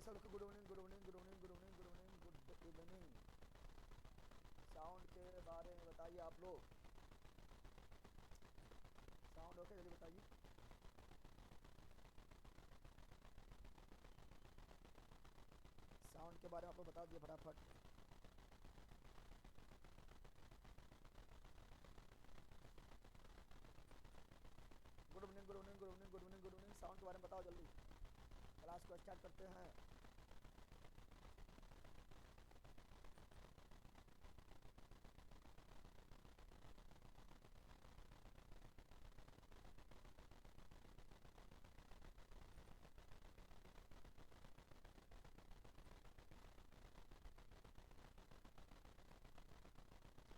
सबको good evening good evening good evening good evening good evening good evening. Sound के बारे में बताइए आप लोग। साउंड ओके, जल्दी बताइए। साउंड के बारे में आप लोग बता दिए फटाफट। Good evening good evening good evening good evening good evening. Sound के बारे में बताओ जल्दी। क्लास को स्टार्ट करते हैं।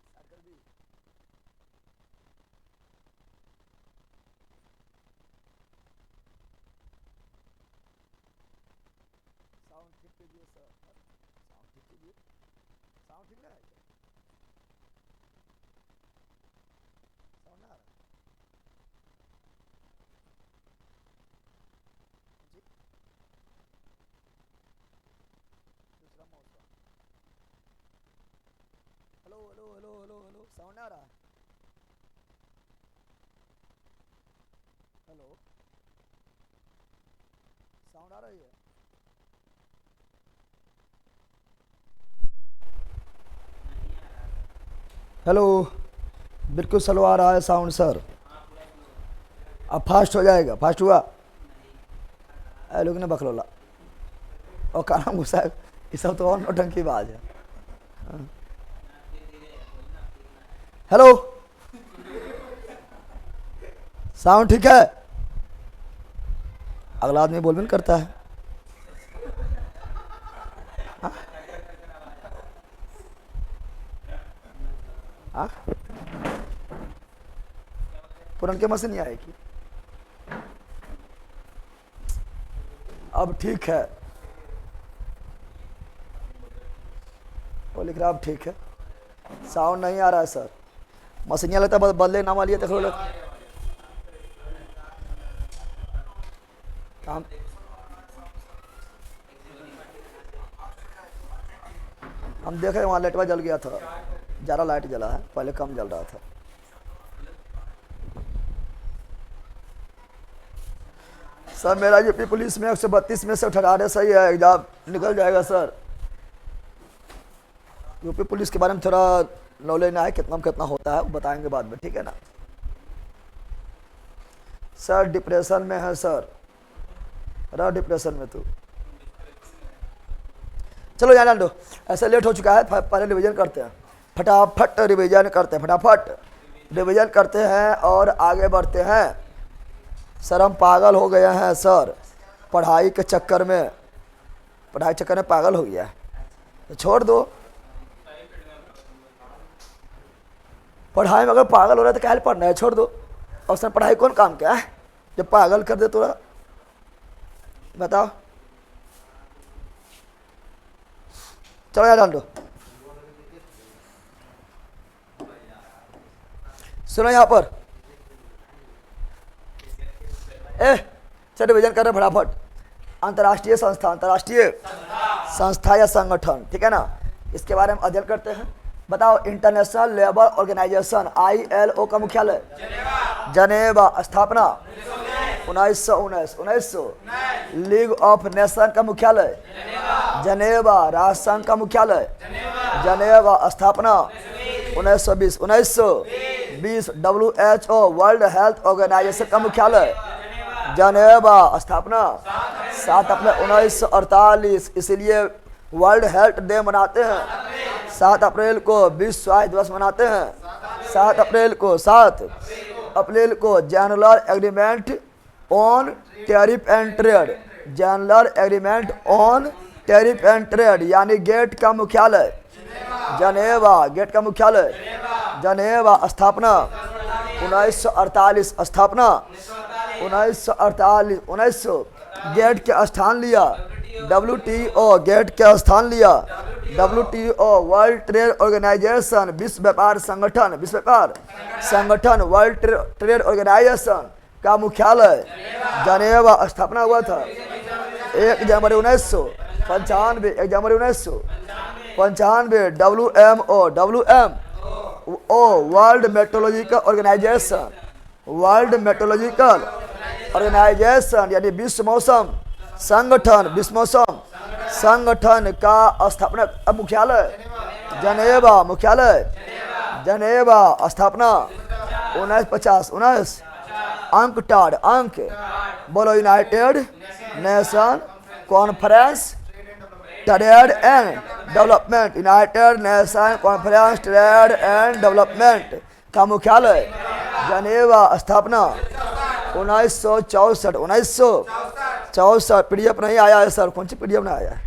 स्टार्ट कर दी। साउंड ठीक कीजिए सर, साउंड ठीक कीजिए। साउंड ठीक लगा क्या? साउंड ना आ रहा जी? दूसरा मौका। Hello hello hello hello hello, sound आ रहा है? हेलो, साउंड आ रही है? हेलो, बिल्कुल स्लो आ रहा है साउंड सर। अब फास्ट हो जाएगा। फास्ट हुआ? लोग ने बखलोला और काना गुस्सा है। ये सब तो और नौटंकी बाज है। हेलो, साउंड ठीक है? अगला आदमी बोल भी नहीं करता है। हाँ, पुरन के मशीन नहीं आएगी। अब ठीक है, वो लिख रहा अब ठीक है। साउंड नहीं आ रहा है सर। मशीनिया लगता है बदले नाम वाली है। देख लो हम देख रहे वहाँ लाइटवा जल गया था। ज़्यादा लाइट जला है, पहले कम जल रहा था। सर मेरा यूपी पुलिस में 132 में से 18 सही है, एग्जाम निकल जाएगा सर। यूपी पुलिस के बारे में थोड़ा नॉलेज ना है, कितना होता है वो बताएंगे बाद में, ठीक है ना। सर डिप्रेशन में है सर। रहा डिप्रेशन में तू। चलो जान दो, ऐसा लेट हो चुका है। पहले रिवीजन करते हैं, फटाफट रिवीजन करते हैं, फटाफट रिवीजन करते हैं और आगे बढ़ते हैं। सर हम पागल हो गए हैं सर, पढ़ाई के चक्कर में पागल हो गया है। तो छोड़ दो पढ़ाई में। अगर पागल हो रहा है तो क्या पढ़ना है, छोड़ दो। और सर पढ़ाई कौन काम क्या है जब पागल कर दे तोरा? बताओ। चलो यार डाल दो। सुनो यहाँ पर, चल रिवीजन कर रहे फटाफट। अंतर्राष्ट्रीय संस्था या संगठन, ठीक है ना, इसके बारे में अध्ययन करते हैं। बताओ, इंटरनेशनल लेबर ऑर्गेनाइजेशन ILO का मुख्यालय जनेवा, स्थापना 1919। लीग ऑफ नेशन का मुख्यालय जनेवा, राष्ट्रसंघ का मुख्यालय जनेवा, स्थापना 1920। WHO वर्ल्ड हेल्थ ऑर्गेनाइजेशन का मुख्यालय जनेवा, स्थापना 7 अप्रैल 1948। इसलिए वर्ल्ड हेल्थ डे मनाते हैं। 7 अप्रैल को विश्व स्वास्थ्य दिवस मनाते हैं। 7 अप्रैल को general agreement on tariff and trade, general agreement on tariff and trade यानी गेट का मुख्यालय जनेवा, गेट का मुख्यालय जनेवा, स्थापना 1948। स्थापना 1948। 1900 गेट के स्थान लिया WTO, गेट के स्थान लिया WTO वर्ल्ड ट्रेड ऑर्गेनाइजेशन, विश्व व्यापार संगठन वर्ल्ड ट्रेड ऑर्गेनाइजेशन का मुख्यालय जनेवा, स्थापना हुआ था 1 जनवरी 1900। 95 1 जनवरी 1995 WMO वर्ल्ड मेट्रोलॉजिकल ऑर्गेनाइजेशन यानी विश्व मौसम संगठन का स्थापना मुख्यालय जनेवा स्थापना 1950 अंक बोलो United nation conference trade and development का मुख्यालय जनेवा स्थापना 1964 पीडीएफ नहीं आया है सर, कौन सी पीडीएफ नहीं आया है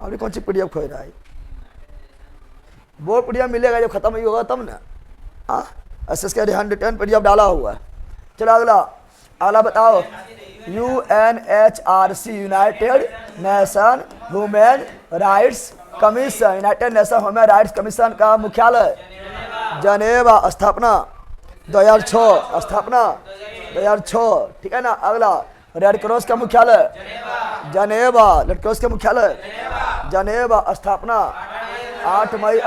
अभी, कौन सी पीडीएफ खोज रहा है? वो पीडीएफ मिलेगा जब खत्म ही होगा तब ना। हाँ एस के 110 पीडीएफ डाला हुआ है। चलो अगला बताओ। UNHRC United nation human rights commission का मुख्यालय जनेवा स्थापना 2006 ठीक है ना। अगला रेड क्रॉस का मुख्यालय जनेवा स्थापना 8 मई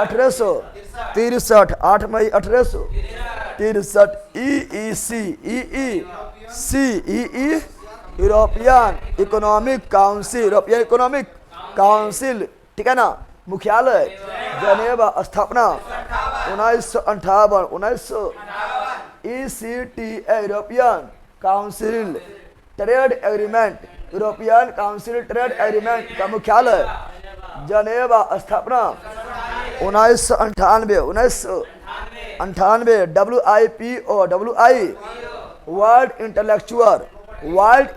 1863 EEC यूरोपियन इकोनॉमिक काउंसिल ठीक है ना। मुख्यालय जनेवा स्थापना 1958 ECTA European Council Trade Agreement का मुख्यालय जनेवा स्थापना 1998 WIPO World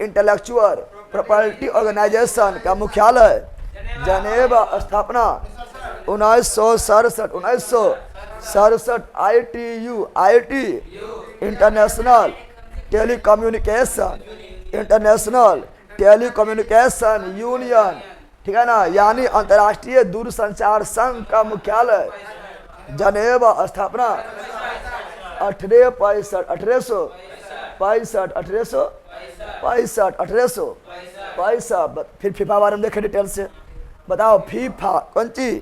Intellectual Property Organization का मुख्यालय जनेवा स्थापना 1967 IT इंटरनेशनल टेलीकम्युनिकेशन यूनियन ठीक है ना, यानी अंतर्राष्ट्रीय दूरसंचार संघ का मुख्यालय जनेवा स्थापना 1865 फिर फीफा बारे में देखें डिटेल से बताओ। फीफा कौन सी?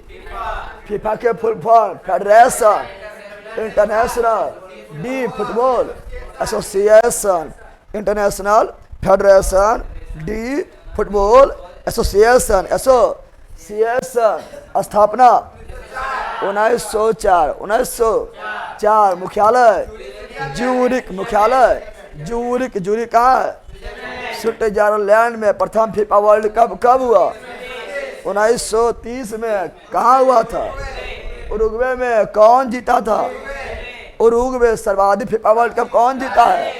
फीफा के full form federation international D football association स्थापना 1904 मुख्यालय जूरिक कहाँ है? स्विट्जरलैंड में। प्रथम फीफा वर्ल्ड कप कब हुआ? 1930 में। कहाँ हुआ था? उरुग्वे में। कौन जीता था? उरुग्वे। सर्वाधिक फीफा वर्ल्ड कप कौन जीता है?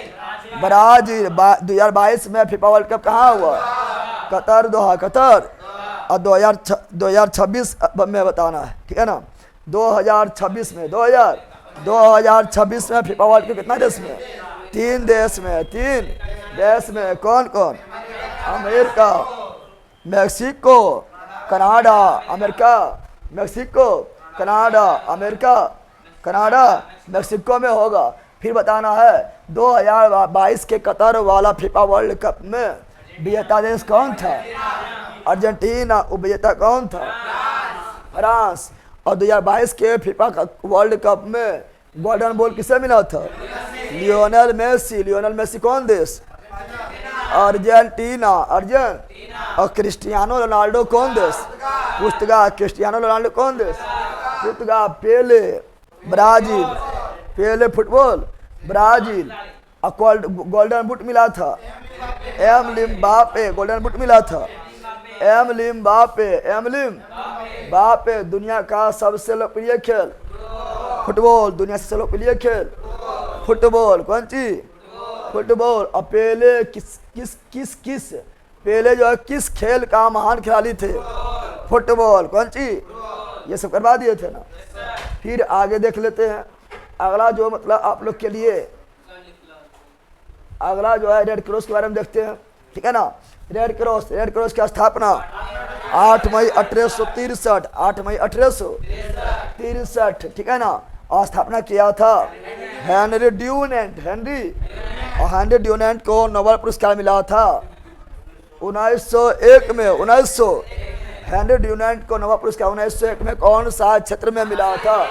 ब्राजील। 2022 में फीफा वर्ल्ड कप कहाँ हुआ? कतर। और 2026 में बताना है ठीक है ना। 2026 में 2026 में फीफा वर्ल्ड कप कितना देश में? 3 देश में। कौन? America, Mexico, Canada. मेक्सिको में होगा। फिर बताना है 2022 के कतर वाला फीफा वर्ल्ड कप में विजेता देश कौन था? अर्जेंटीना। उपविजेता कौन था? फ्रांस। और 2022 के फीफा वर्ल्ड कप में गोल्डन बॉल किसे मिला था? लियोनेल मेसी कौन देश? अर्जेंटीना। और क्रिस्टियानो रोनाल्डो कौन देश? पुर्तगाल। क्रिस्टियानो रोनाल्डो कौन देश? पुर्तगाल। पेले ब्राजील। पेले फुटबॉल ब्राजील। गोल्डन बूट मिला था एम लिम्बापे। दुनिया का सबसे लोकप्रिय खेल फुटबॉल। कौन सी? फुटबॉल। और पेले किस पेले जो है किस खेल का महान खिलाड़ी थे? फुटबॉल। कौन सी? ये सब करवा दिए थे ना। फिर आगे देख लेते हैं अगला जो मतलब आप लोग के लिए अगला जो है रेड क्रॉस के बारे में देखते हैं ठीक है ना। रेड क्रॉस की स्थापना 8 मई 1863 ठीक है ना। और स्थापना किया था हेनरी ड्यूनेंट को नोबेल पुरस्कार मिला था 1901 में 1900 हेनरी ड्यूनेंट को नोबेल पुरस्कार 1901 में कौन सा क्षेत्र में मिला था?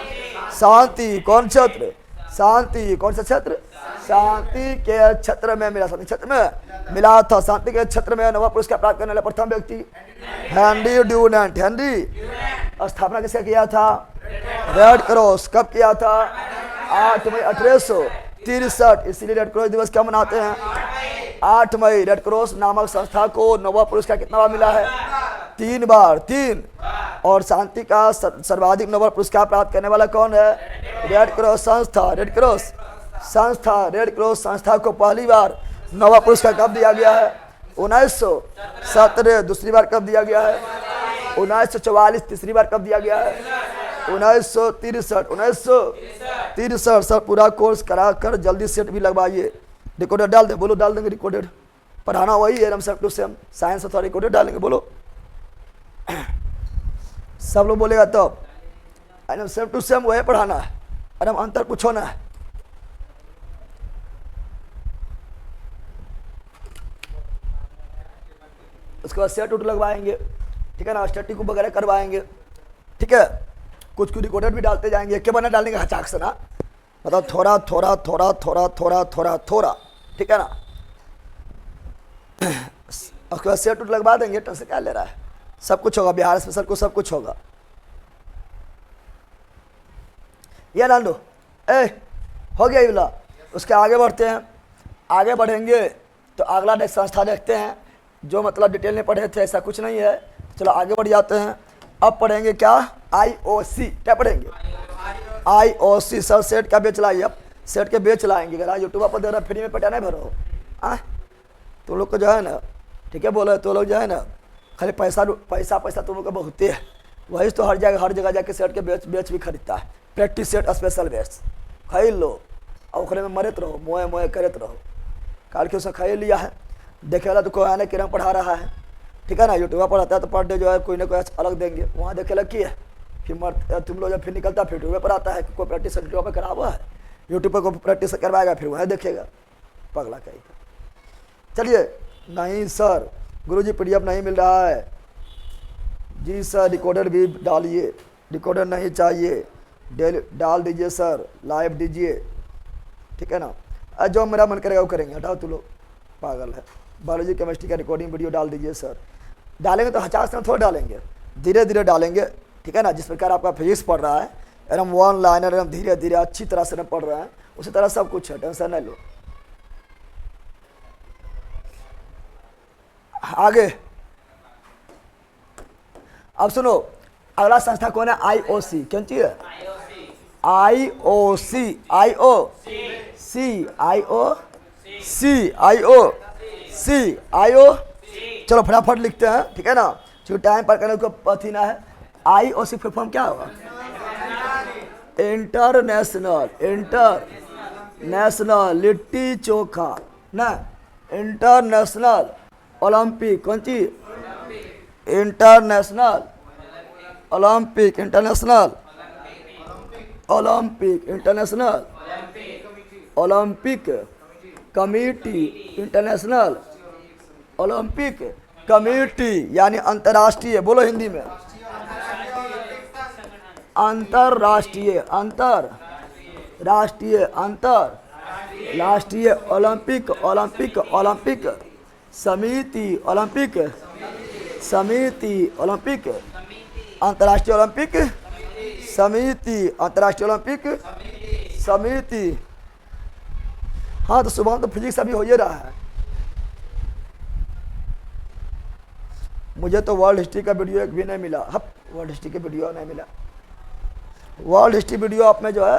शांति। कौन क्षेत्र? शांति। कौन सा क्षेत्र? शांति के क्षेत्र में मिला। शांति क्षेत्र में मिला था। शांति के क्षेत्र में नोबेल पुरस्कार प्राप्त करने वाला प्रथम व्यक्ति हेनरी ड्यूनेंट। हेनरी स्थापना किसने किया था? Red cross. कब किया था? 8 मई 1863। इसीलिए रेड क्रॉस दिवस क्या मनाते हैं? 8 मई। रेड क्रॉस नामक संस्था को नोबेल पुरस्कार कितना बार मिला है? 3 बार। 3। और शांति का सर्वाधिक नोबेल पुरस्कार प्राप्त करने वाला कौन है? रेड क्रॉस संस्था। रेड क्रॉस संस्था। रेड क्रॉस संस्था को पहली बार नोबेल पुरस्कार कब दिया गया है? 1917। दूसरी बार कब दिया गया है? 1944। तीसरी बार कब दिया गया है? 1963। 1963। सर पूरा कोर्स करा कर जल्दी सेट भी लगवाइए। रिकॉर्डर डाल दे। बोलो डाल देंगे रिकॉर्डेड। पढ़ाना वही है, सेम टू सेम साइंस अथवा रिकॉर्डेड डालेंगे। बोलो सब लोग बोलेगा तो एकदम सेम टू सेम वही पढ़ाना है, एकदम अंतर कुछ होना है। उसके बाद सेट उट लगवाएंगे, ठीक है ना, स्टैटिक वगैरह करवाएंगे, ठीक है। कुछ रिकॉर्डेड भी डालते जाएंगे, क्या बना डालने का हचाक से ना, मतलब थोड़ा थोड़ा थोड़ा थोड़ा थोड़ा थोड़ा थोड़ा, ठीक है ना। उसके बाद सेट उट लगवा देंगे। तो से क्या ले रहा है, सब कुछ होगा। बिहार स्पेशल को सब कुछ होगा। ये डाल दो। हो गया ये वाला। उसके आगे बढ़ते हैं। आगे बढ़ेंगे तो अगला नेक्स्ट संस्था देखते हैं, जो मतलब डिटेल में पढ़े थे ऐसा कुछ नहीं है। चलो आगे बढ़ जाते हैं। अब पढ़ेंगे क्या? IOC। क्या पढ़ेंगे? IOC। सर सेट का बेच लाइए। अब सेट के बेच लाएंगे। अगर यूट्यूब पर दे रहा फ्री में पटा नहीं भरो तुम लोग को जो है ना, ठीक है बोलो, तो लोग जो है ना खाली पैसा पैसा पैसा तुम लोग का बहुत है। वही तो हर जगह जाके सेट के बेच भी खरीदता है। प्रैक्टिस सेट स्पेशल बेच खरीद लो और ओखरे में मरत रहो, मोए मोए करते रहो। काल के उसने खरीद लिया है, देखे वाला तो कोई आने किरण पढ़ा रहा है, ठीक है ना। यूट्यूब पर आता है तो पर डे जो है कोई ना कोई अलग देंगे, वहाँ देखे लग की है। फिर तुम लोग जब फिर निकलता फिर यूट्यूब पर आता है कि कोई प्रैक्टिस यूट्यूब पर करा हुआ है, यूट्यूब पर कोई प्रैक्टिस करवाएगा, फिर वहाँ देखेगा पगला कहीं। चलिए नहीं सर गुरुजी PDF नहीं मिल रहा है। जी सर रिकॉर्डर भी डालिए। रिकॉर्डर नहीं चाहिए, डाल दीजिए सर, लाइव दीजिए, ठीक है ना। जो मेरा मन करेगा वो करेंगे, हटाओ तुम लोग पागल है। बायोलॉजी केमिस्ट्री का रिकॉर्डिंग वीडियो डाल दीजिए सर। डालेंगे तो हचास से थोड़ा डालेंगे, धीरे धीरे डालेंगे, ठीक है ना। जिस प्रकार आपका फिजिक्स पढ़ रहा है एकदम वन लाइनर, एकदम धीरे धीरे अच्छी तरह से पढ़ रहे हैं, उसी तरह सब कुछ है, टेंशन नहीं लो। आगे अब सुनो, अगला संस्था कौन है? IOC। कौन चीज है? IOC। चलो फटाफट लिखते हैं, ठीक है ना, जो टाइम पर करने को पथी ना है। IOC फुल फॉर्म क्या होगा? इंटरनेशनल चोखा ना, इंटरनेशनल ओलंपिक। कौन ची? International Olympic. International Olympic committee. International Olympic committee यानी अंतर्राष्ट्रीय, बोलो हिंदी में, अंतर्राष्ट्रीय ओलंपिक समिति। अंतर्राष्ट्रीय ओलंपिक समिति। हाँ तो सुबह तो फिजिक्स अभी हो ही रहा है। मुझे तो वर्ल्ड हिस्ट्री का वीडियो एक भी नहीं मिला। वर्ल्ड हिस्ट्री का वीडियो नहीं मिला। वर्ल्ड हिस्ट्री वीडियो आप में जो है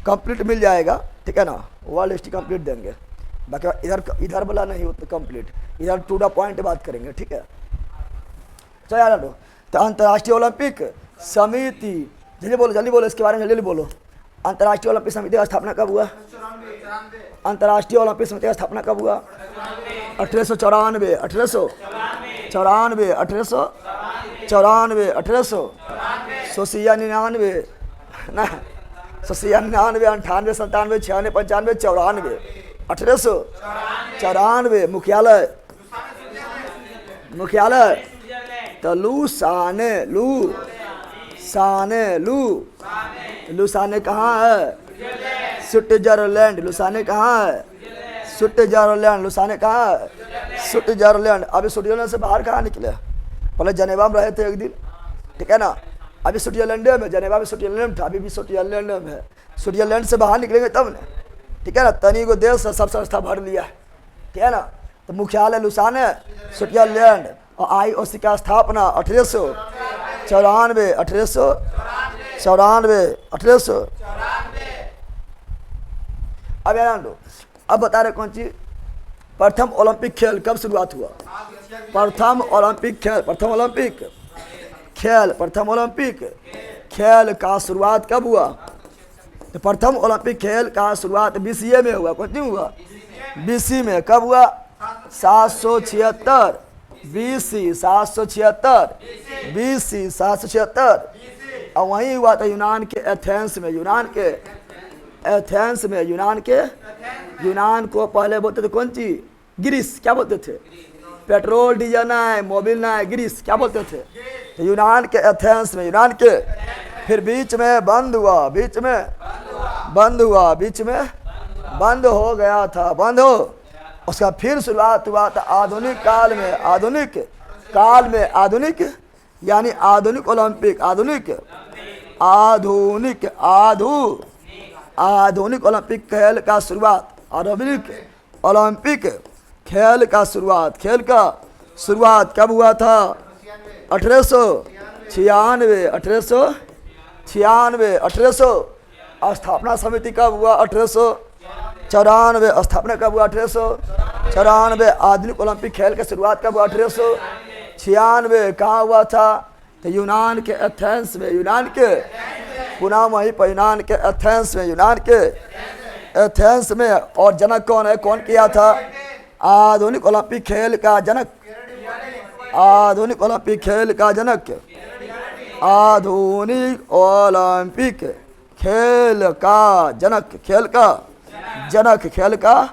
कंप्लीट मिल जाएगा, ठीक है ना। वर्ल्ड हिस्ट्री कंप्लीट देंगे, बाकी इधर वाला नहीं हो तो कंप्लीट, इधर टू द पॉइंट बात करेंगे, ठीक है। चलो यार तो अंतर्राष्ट्रीय ओलंपिक समिति, जल्दी बोलो इसके बारे में जल्दी बोलो। अंतर्राष्ट्रीय ओलंपिक समिति का स्थापना कब हुआ? अंतर्राष्ट्रीय ओलंपिक समिति का स्थापना कब हुआ? 1894 सोसिया 99 ना, 98 98 97 96 95 94 1894 मुख्यालय मुख्यालय तो लुसाने, लुसाने कहाँ है? स्विट्जरलैंड। लुसाने कहाँ है? स्विट्जरलैंड। लुसाने कहाँ है? स्विट्जरलैंड। अभी स्विट्जरलैंड से बाहर कहाँ निकले? पहले जनेवा में रहे थे एक दिन, ठीक है ना। अभी स्विट्जरलैंड में, जनेवा में स्विट्जरलैंड था, अभी भी स्विट्जरलैंड में है। स्विट्जरलैंड से बाहर निकलेंगे तब ना, ठीक है ना। तनी को देश से सब संस्था भर लिया है, ठीक है ना। तो मुख्यालय लुसाने, स्विट्जरलैंड। और IOC का स्थापना 1894, 1894। अब यार लो, अब बता रहे कौन चीज। प्रथम ओलंपिक खेल कब शुरुआत हुआ? प्रथम ओलंपिक खेल, प्रथम ओलंपिक खेल, प्रथम ओलंपिक खेल का शुरुआत कब हुआ? तो प्रथम ओलंपिक खेल का शुरुआत BCE में हुआ। कौन हुआ? BC में। कब हुआ? 776 BC, 776 BC, 776। और वहीं हुआ था यूनान के एथेंस में। यूनान के एथेंस में, यूनान को पहले बोलते थे कौन चीज? ग्रीस। क्या बोलते थे? पेट्रोल डीजल ना है, मोबिल ना है, ग्रीस। क्या बोलते थे? तो यूनान के एथेंस में, यूनान के। फिर बीच में बंद हुआ, बीच में बंद हो गया था, बंद हो। उसका फिर शुरुआत हुआ था आधुनिक काल में, आधुनिक यानी आधुनिक ओलंपिक, आधुनिक ओलंपिक खेल का शुरुआत, आधुनिक ओलंपिक खेल का शुरुआत कब हुआ था? 1896, 1896। स्थापना समिति कब हुआ? 1894। स्थापना कब हुआ? 1894। आधुनिक ओलंपिक खेल की शुरुआत कब हुआ? 1896। कहाँ हुआ था? तो यूनान के एथेंस में, यूनान के पुनः वहीं पर यूनान के एथेंस में, यूनान के एथेंस में। और जनक कौन है? कौन किया था? आधुनिक ओलंपिक खेल का जनक, आधुनिक ओलंपिक खेल का जनक, आधुनिक ओलंपिक खेल का जनक, खेल का जनक, खेल का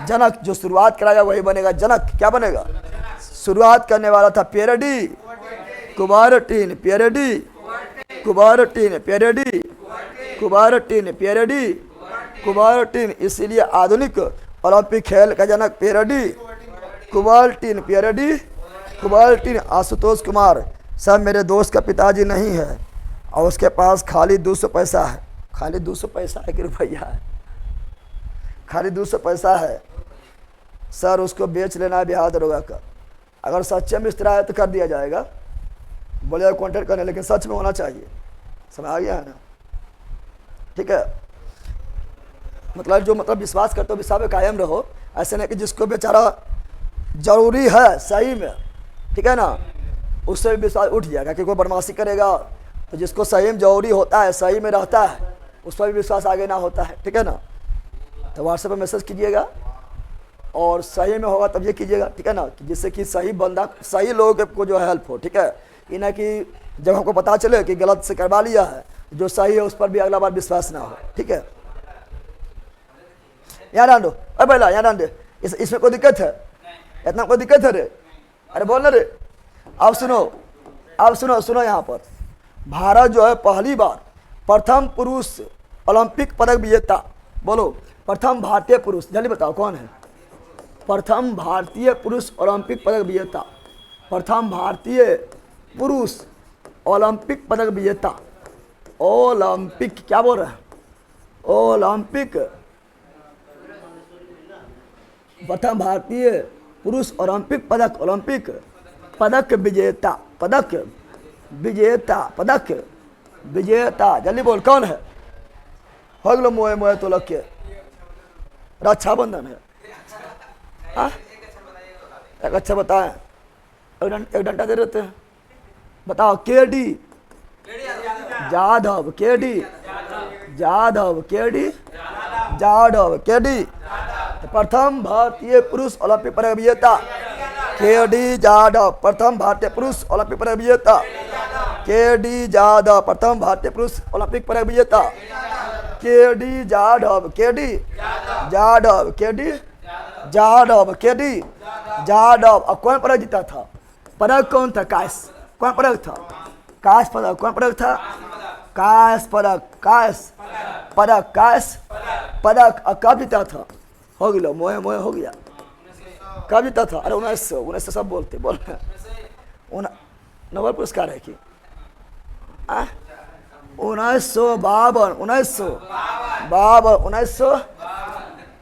जनक। जो शुरुआत कराया वही बनेगा जनक। क्या बनेगा? शुरुआत करने वाला था पेरेडी, कुबारटीन, पेरेडी, कुबारटीन, पेरेडी, कुबारटीन, पेरेडी, कुबारटीन। इसीलिए आधुनिक ओलंपिक खेल का जनक पेरेडी, कुबारटीन, पेरेडी, कुबारटीन। आशुतोष कुमार सब मेरे दोस्त का पिताजी नहीं है और उसके पास खाली 200 पैसा है। खाली 200 पैसा है कि रुपया है? खाली 200 पैसा है सर, उसको बेच लेना है बिहार दरोगा का। अगर सच्चे में इस तरह है तो कर दिया जाएगा, बोले कॉन्टेक्ट करने, लेकिन सच में होना चाहिए। समझ आ गया है ना? ठीक है, मतलब जो विश्वास करते हो विश्वास में कायम रहो। ऐसे नहीं कि जिसको बेचारा जरूरी है सही में, ठीक है ना, उससे भी विश्वास उठ जाएगा कि कोई बदमाशी करेगा। तो जिसको सही में जरूरी होता है, सही में रहता है, उस पर भी विश्वास आगे ना होता है, ठीक है ना। तो व्हाट्सएप पर मैसेज कीजिएगा और सही में होगा तब ये कीजिएगा, ठीक है ना, कि जिससे कि सही बंदा, सही लोगों को जो है हेल्प हो, ठीक है। ये ना कि जब हमको पता चले कि गलत से करवा लिया है, जो सही है उस पर भी अगला बार विश्वास ना हो, ठीक है। यहाँ डाल दो, अरे पहला यहाँ डाल दे। इसमें कोई दिक्कत है? इतना कोई दिक्कत है रे? अरे बोल ना रे। अब सुनो यहाँ पर। भारत जो है पहली बार प्रथम पुरुष ओलंपिक पदक विजेता, बोलो प्रथम भारतीय पुरुष, जल्दी बताओ कौन है? प्रथम भारतीय पुरुष ओलंपिक पदक विजेता, प्रथम भारतीय पुरुष ओलंपिक पदक विजेता। ओलंपिक क्या बोल रहे हैं? ओलंपिक, प्रथम भारतीय पुरुष ओलंपिक पदक, ओलंपिक पदक विजेता, पदक विजेता, पदक विजेता। जल्दी बोल कौन है? हो गलो मोए मोए तो लग के रक्षाबंधन है। हाँ एक अच्छा बताएं, एक डंडा दे देते हैं, बताओ। KD Jadhav, KD Jadhav, KD Jadhav, KD प्रथम भारतीय पुरुष ओलंपिक पदक विजेता केडी जाधव, प्रथम भारतीय पुरुष ओलंपिक पदक विजेता केडी जाधव, प्रथम भारतीय पुरुष ओलंपिक पदक विजेता KD Jadhav, KD Jadhav, KD Jadhav, KD Jadhav. अब कौन पदक जीता था? पदक कौन था? कायस। कौन पदक था? कायस पदक। कौन पदक था? कायस पदक। कायस पदक। कायस पदक। और कब जीता था? हो गया, मोहे मोहे हो गया। कब जीता था? अरे 1900 सब बोलते बोल। नोबेल पुरस्कार है कि 1952। 1952।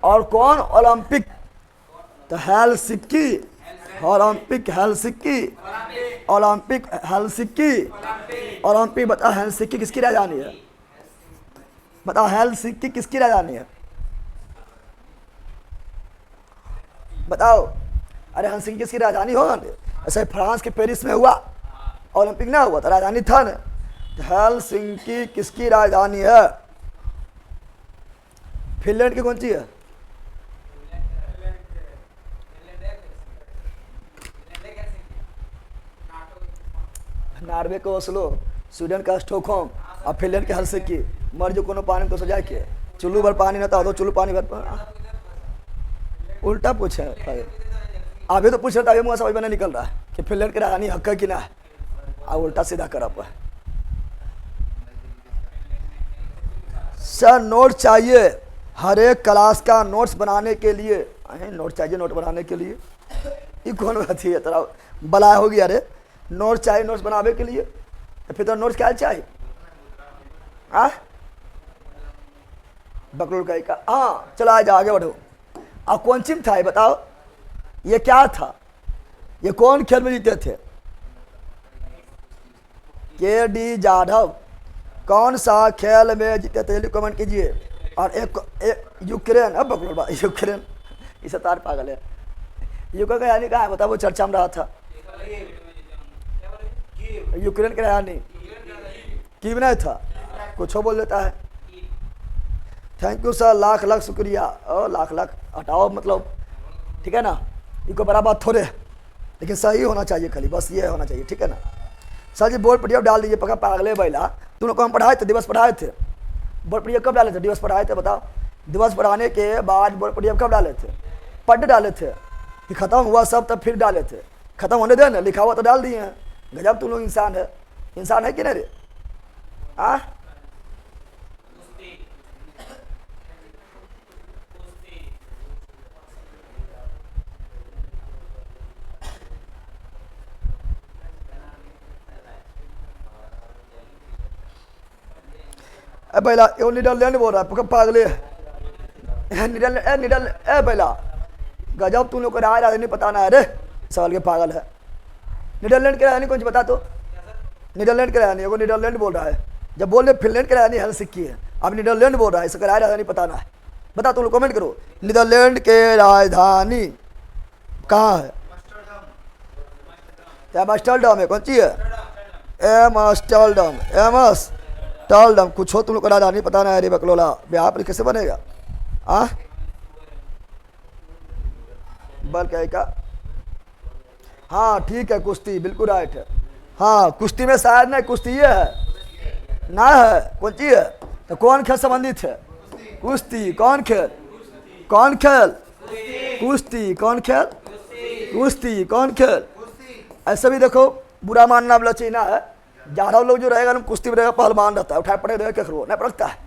और कौन? ओलंपिक। तो Helsinki. Olympic Helsinki. Olympic Helsinki. Olympic. बताओ हेलसिंकी किसकी राजधानी है? बताओ हेलसिंकी किसकी राजधानी है? बताओ। अरे हेलसिंकी किसकी राजधानी होगा ना? ऐसे फ्रांस के पेरिस में हुआ ओलंपिक ना हुआ तो राजधानी था ना। हेलसिंकी किसकी राजधानी है? फिनलैंड की कौन सी है? नॉर्वे का ओस्लो, स्वीडन का स्टॉकहोम और फिनलैंड के हेलसिंकी। मर जो कोनो पानी तो सजा के चुल्लू भर पानी ना था तो चुल्लू पानी भर। उल्टा पूछे अभी तो पूछ रहा था, अभी मुँह समझ में नहीं निकल रहा है कि फिनलैंड की राजधानी हक है कि ना है। अब उल्टा सीधा कर आप। सर नोट चाहिए हर एक क्लास का नोट्स बनाने के लिए। नोट चाहिए नोट बनाने के लिए? ये कौन बात है? तेरा बला हो गया। अरे नोट चाहिए नोट्स बनाने के लिए तो फिर तो नोट्स क्या चाहिए? बकलोल का। हाँ चलो आज आगे बढ़ो। अब कौन सी था ये बताओ? ये क्या था? ये कौन खेल में जीते थे? के.डी. जाधव कौन सा खेल में जीते थे? कमेंट कीजिए। और एक यूक्रेन। अब बकलोल यूक्रेन, इसे तार पागल है। यूक्रेन का यानी कहा है बताओ? वो चर्चा में रहा था। यूक्रेन का यानी कीव नहीं था, कुछ बोल देता है। Thank you sir, lakh lakh शुक्रिया। लाख लाख हटाओ मतलब, ठीक है ना? इनको बड़ा बात थोड़े, लेकिन सही होना चाहिए खाली, बस ये होना चाहिए, ठीक है ना? सर जी बोर्ड पीडीएफ डाल दीजिए। पका पागले बैला, तुम लोग को हम पढ़ाए थे, दिवस पढ़ाए थे। बोर्ड पीडीएफ कब डाले थे? दिवस पढ़ाए थे बताओ। दिवस पढ़ाने के बाद बोर्ड पीडीएफ कब डाले थे? पढ़ डाले थे कि खत्म हुआ सब तब फिर डाले थे? खत्म होने दे ना, लिखा हुआ तो डाल दिए हैं। गजब तुम लोग इंसान है। इंसान है कि नहीं रे? पहला वो नीदरलैंड बोल रहा है पागले। नीदरलैंड पहला गजब तुम लोग को राय नहीं पता ना। अरे सवाल के पागल है। नीदरलैंड के राजधानी कौन सी बता तो? नीदरलैंड के राजधानी वो नीदरलैंड बोल रहा है। जब बोल रहे फिनलैंड के राजधानी हेलसिंकी है, अब नीदरलैंड बोल रहा है। इसका राजधानी पता ना है? बता तुम लोग कमेंट करो। नीदरलैंड के राजधानी कहाँ है? एम्स्टर्डम है। कौन सी है? एम्स्टर्डम। एम्स्टर्डम कुछ हो तुम लोग को राजधानी पता ना है? अरे बकलोला ब्याह पर कैसे बनेगा? बल क्या का? हाँ ठीक है, कुश्ती बिल्कुल राइट है। हाँ कुश्ती में शायद नहीं, कुश्ती ये है ना है? कौन सी है? तो कौन खेल संबंधित है? कुश्ती। कौन खेल? कौन खेल? कुश्ती। कौन खेल? कुश्ती। कौन खेल? ऐसे भी देखो, बुरा मानना लचीना है। जाधव लोग जो रहेगा ना कुश्ती में रहेगा, पहलवान रहता है, उठाए पड़े रहेगा केकरो नहीं पड़ता है।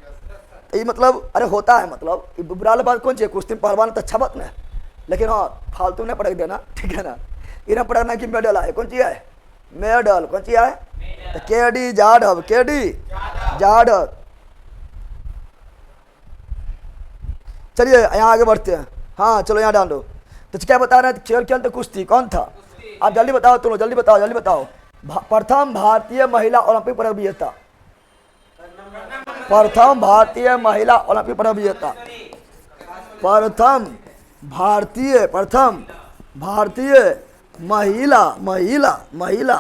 तो ये मतलब अरे होता है मतलब बुरा बात कौन चाहिए? कुश्ती में पहलवान तो अच्छा बात नहीं, लेकिन हाँ फालतू नहीं पड़क देना, ठीक है ना? इन्हें पड़कना कि मेडल आए। कौन सी है? मेडल। कौन सी है? तो के.डी. जाधव। के.डी. जाधव। चलिए यहाँ आगे बढ़ते हैं। हाँ चलो यहाँ डाल दो। तो क्या बता रहे हैं? खेल खेलते कुश्ती कौन था? आप जल्दी बताओ, तुम लोग जल्दी बताओ, जल्दी बताओ। प्रथम भारतीय महिला ओलंपिक पदक विजेता। प्रथम भारतीय महिला ओलंपिक पदक विजेता। प्रथम भारतीय महिला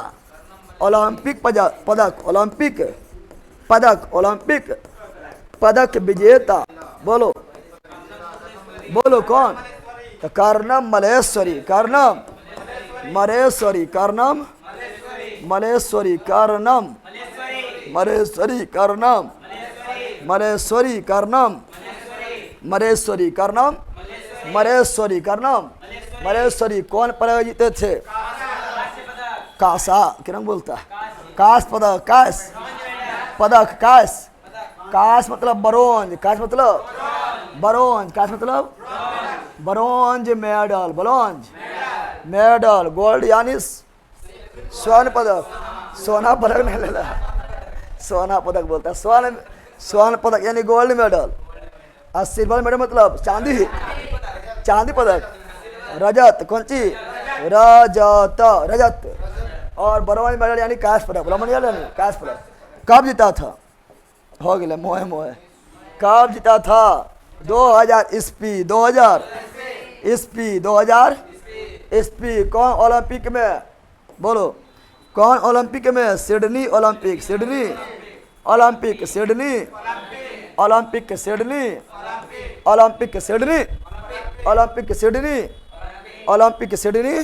ओलंपिक पदक विजेता। बोलो बोलो कौन? तो कर्णम मलेश्वरी। कर्णम मलेश्वरी। कर्णम मलेश्वरी। कर्णम मलेश्वरी। कर्णम मलेश्वरी। कर्णम मलेश्वरी। कर्णम मलेश्वरी। कर्णम मलेश्वरी। कौन पदक जीते थे? कासा क्या नाम बोलता है, कास पदक, कास पदक, कास कास मतलब ब्रोंज, कास मतलब ब्रोंज, कास मतलब bronze medal, bronze medal, gold यानी स्वर्ण पदक, सोना पदक नहीं लेना, सोना पदक बोलता है, स्वर्ण पदक यानी गोल्ड मेडल। और सिल्वर मेडल मतलब चांदी, चांदी पदक। रजत कौन सी, रजत, रजत। और ब्रोंज मेडल यानी कांस्य पदक, ब्राह्मण यानी कांस्य पदक। कब जीता था, हो गया मोहे मोहे, कब जीता था, 2000 ईस्वी, 2000 ईस्वी, 2000 ईस्वी। कौन ओलंपिक में, बोलो कौन ओलंपिक में, Sydney Olympic, Sydney Olympic, Sydney Olympic, Sydney Olympic, Sydney Olympic, Sydney Olympic, Sydney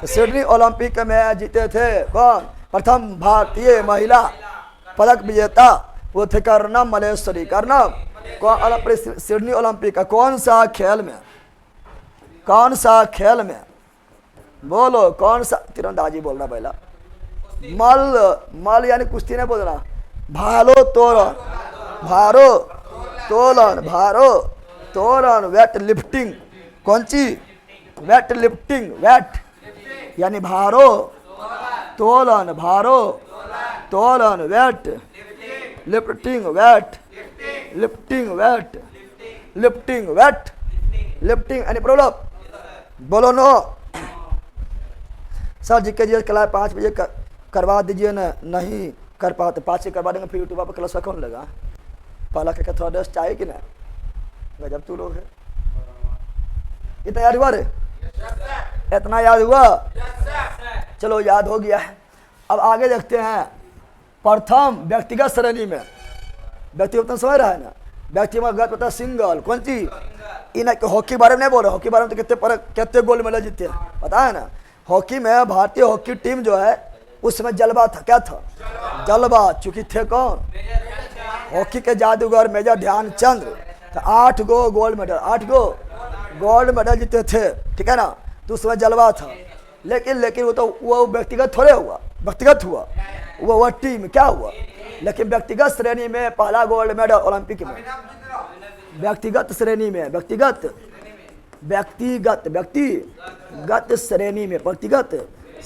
Sydney Olympic में जीते थे कौन, प्रथम भारतीय महिला पदक विजेता वो थे कर्णम मलेश्वरी, कर्णम। कौन ओलंपिक, सिडनी ओलंपिक का कौन सा खेल में, कौन सा खेल में, बोलो कौन सा, तीरंदाजी बोलना पहला, मल, मल यानी कुश्ती नहीं बोलना, भालो तोलन, भारो तोलन, भारो तोलन, वेट लिफ्टिंग, कौन सी, वेट लिफ्टिंग, वेट यानी भारो तोलन, भारो तोलन, weight lifting, weight lifting, weight lifting, weight lifting any problem, बोलो नो। Sir ji K G class 5 बजे करवा दीजिए ना, नहीं कर पाते 5 से करवा देंगे, फिर यूट्यूब पर क्लास कौन लगा, पहला क्या थोड़ा रेस्ट चाहिए कि ना, गजब तू लोग है। इतना याद हुआ रे, इतना याद हुआ, चलो याद हो गया है। अब आगे देखते हैं, प्रथम व्यक्तिगत श्रेणी में, व्यक्तिगत समझ रहा है ना, व्यक्तिगत पता सिंगल कौन सी, इन हॉकी बारे में नहीं बोल रहे, हॉकी बारे में तो कितने गोल्ड मेडल जीते हैं पता है ना। हॉकी में भारतीय हॉकी टीम जो है उसमें जलवा था, क्या था, जलवा, चूंकि थे कौन, हॉकी के जादूगर मेजर ध्यानचंद, तो 8 गो गोल्ड मेडल, 8 गो गोल्ड मेडल जीते थे, ठीक है ना, तो उसमें जलवा था। लेकिन वो तो वो व्यक्तिगत थोड़े हुआ, व्यक्तिगत हुआ वो टीम क्या हुआ, लेकिन व्यक्तिगत श्रेणी में पहला गोल्ड मेडल ओलंपिक में, व्यक्तिगत श्रेणी में, व्यक्तिगत व्यक्तिगत व्यक्तिगत श्रेणी में, व्यक्तिगत